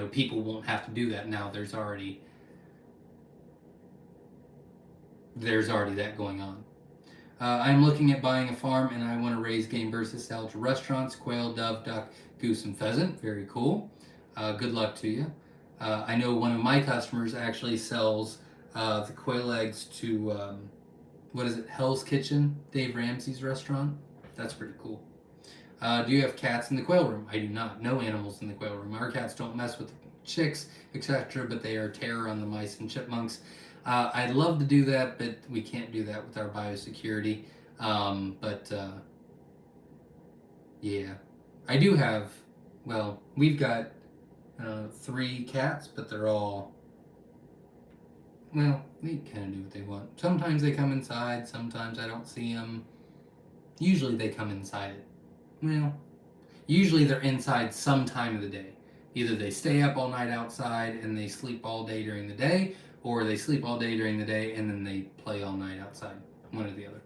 people won't have to do that now. There's already that going on. I'm looking at buying a farm, and I want to raise game birds to sell to restaurants: quail, dove, duck, goose, and pheasant. Very cool. Good luck to you. I know one of my customers actually sells the quail eggs to, what is it, Hell's Kitchen, Dave Ramsey's restaurant. That's pretty cool. Do you have cats in the quail room? I do not. No animals in the quail room. Our cats don't mess with the chicks, etc., but they are terror on the mice and chipmunks. I'd love to do that, but we can't do that with our biosecurity. Yeah. I do have, we've got 3 cats, but they're all, they kind of do what they want. Sometimes they come inside, sometimes I don't see them. Usually they come inside usually they're inside some time of the day. Either they stay up all night outside and they sleep all day during the day, or they sleep all day during the day and then they play all night outside. One or the other.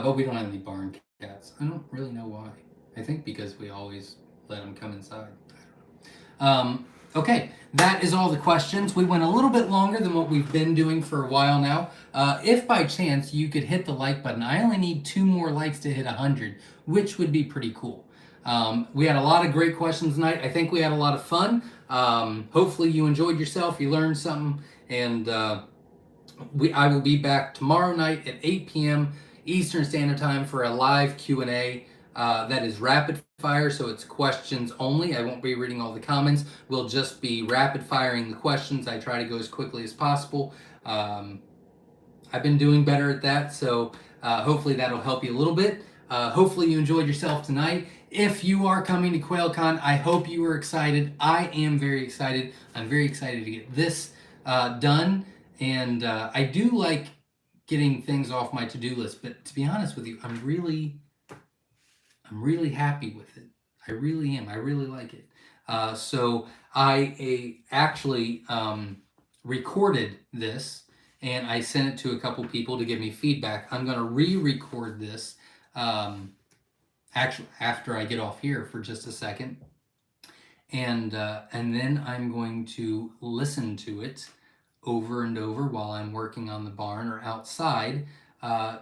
But we don't have any barn cats. I don't really know why. I think because we always let them come inside. I don't know. Okay, that is all the questions. We went a little bit longer than what we've been doing for a while now. If by chance you could hit the like button, I only need 2 more likes to hit 100, which would be pretty cool. We had a lot of great questions tonight. I think we had a lot of fun. Hopefully you enjoyed yourself, you learned something, and I will be back tomorrow night at 8 p.m. Eastern Standard Time for a live Q&A. That is rapid fire, so it's questions only. I won't be reading all the comments. We'll just be rapid firing the questions. I try to go as quickly as possible. I've been doing better at that, so hopefully that'll help you a little bit. Hopefully you enjoyed yourself tonight. If you are coming to Quail Con, I hope you are excited. I am very excited. I'm very excited to get this done, and I do like getting things off my to-do list, but to be honest with you, I'm really happy with it. I really am. I really like it. So I actually recorded this, and I sent it to a couple people to give me feedback. I'm going to re-record this actually after I get off here for just a second, and then I'm going to listen to it over and over while I'm working on the barn or outside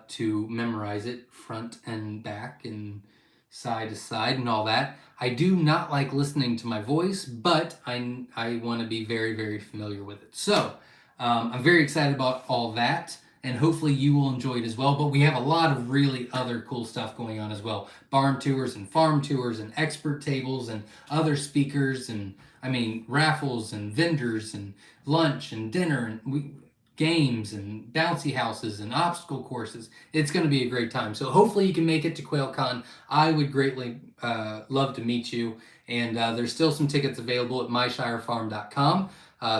to memorize it front and back and side to side and all that. I do not like listening to my voice, but I want to be very, very familiar with it. So I'm very excited about all that, and hopefully you will enjoy it as well. But we have a lot of really other cool stuff going on as well. Barn tours and farm tours and expert tables and other speakers, and I mean, raffles and vendors and lunch and dinner and games and bouncy houses and obstacle courses. It's going to be a great time. So hopefully you can make it to Quail Con. I would greatly love to meet you. And there's still some tickets available at myshirefarm.com.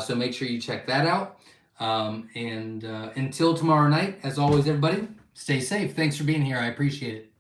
So make sure you check that out. And until tomorrow night, as always, everybody, stay safe. Thanks for being here. I appreciate it.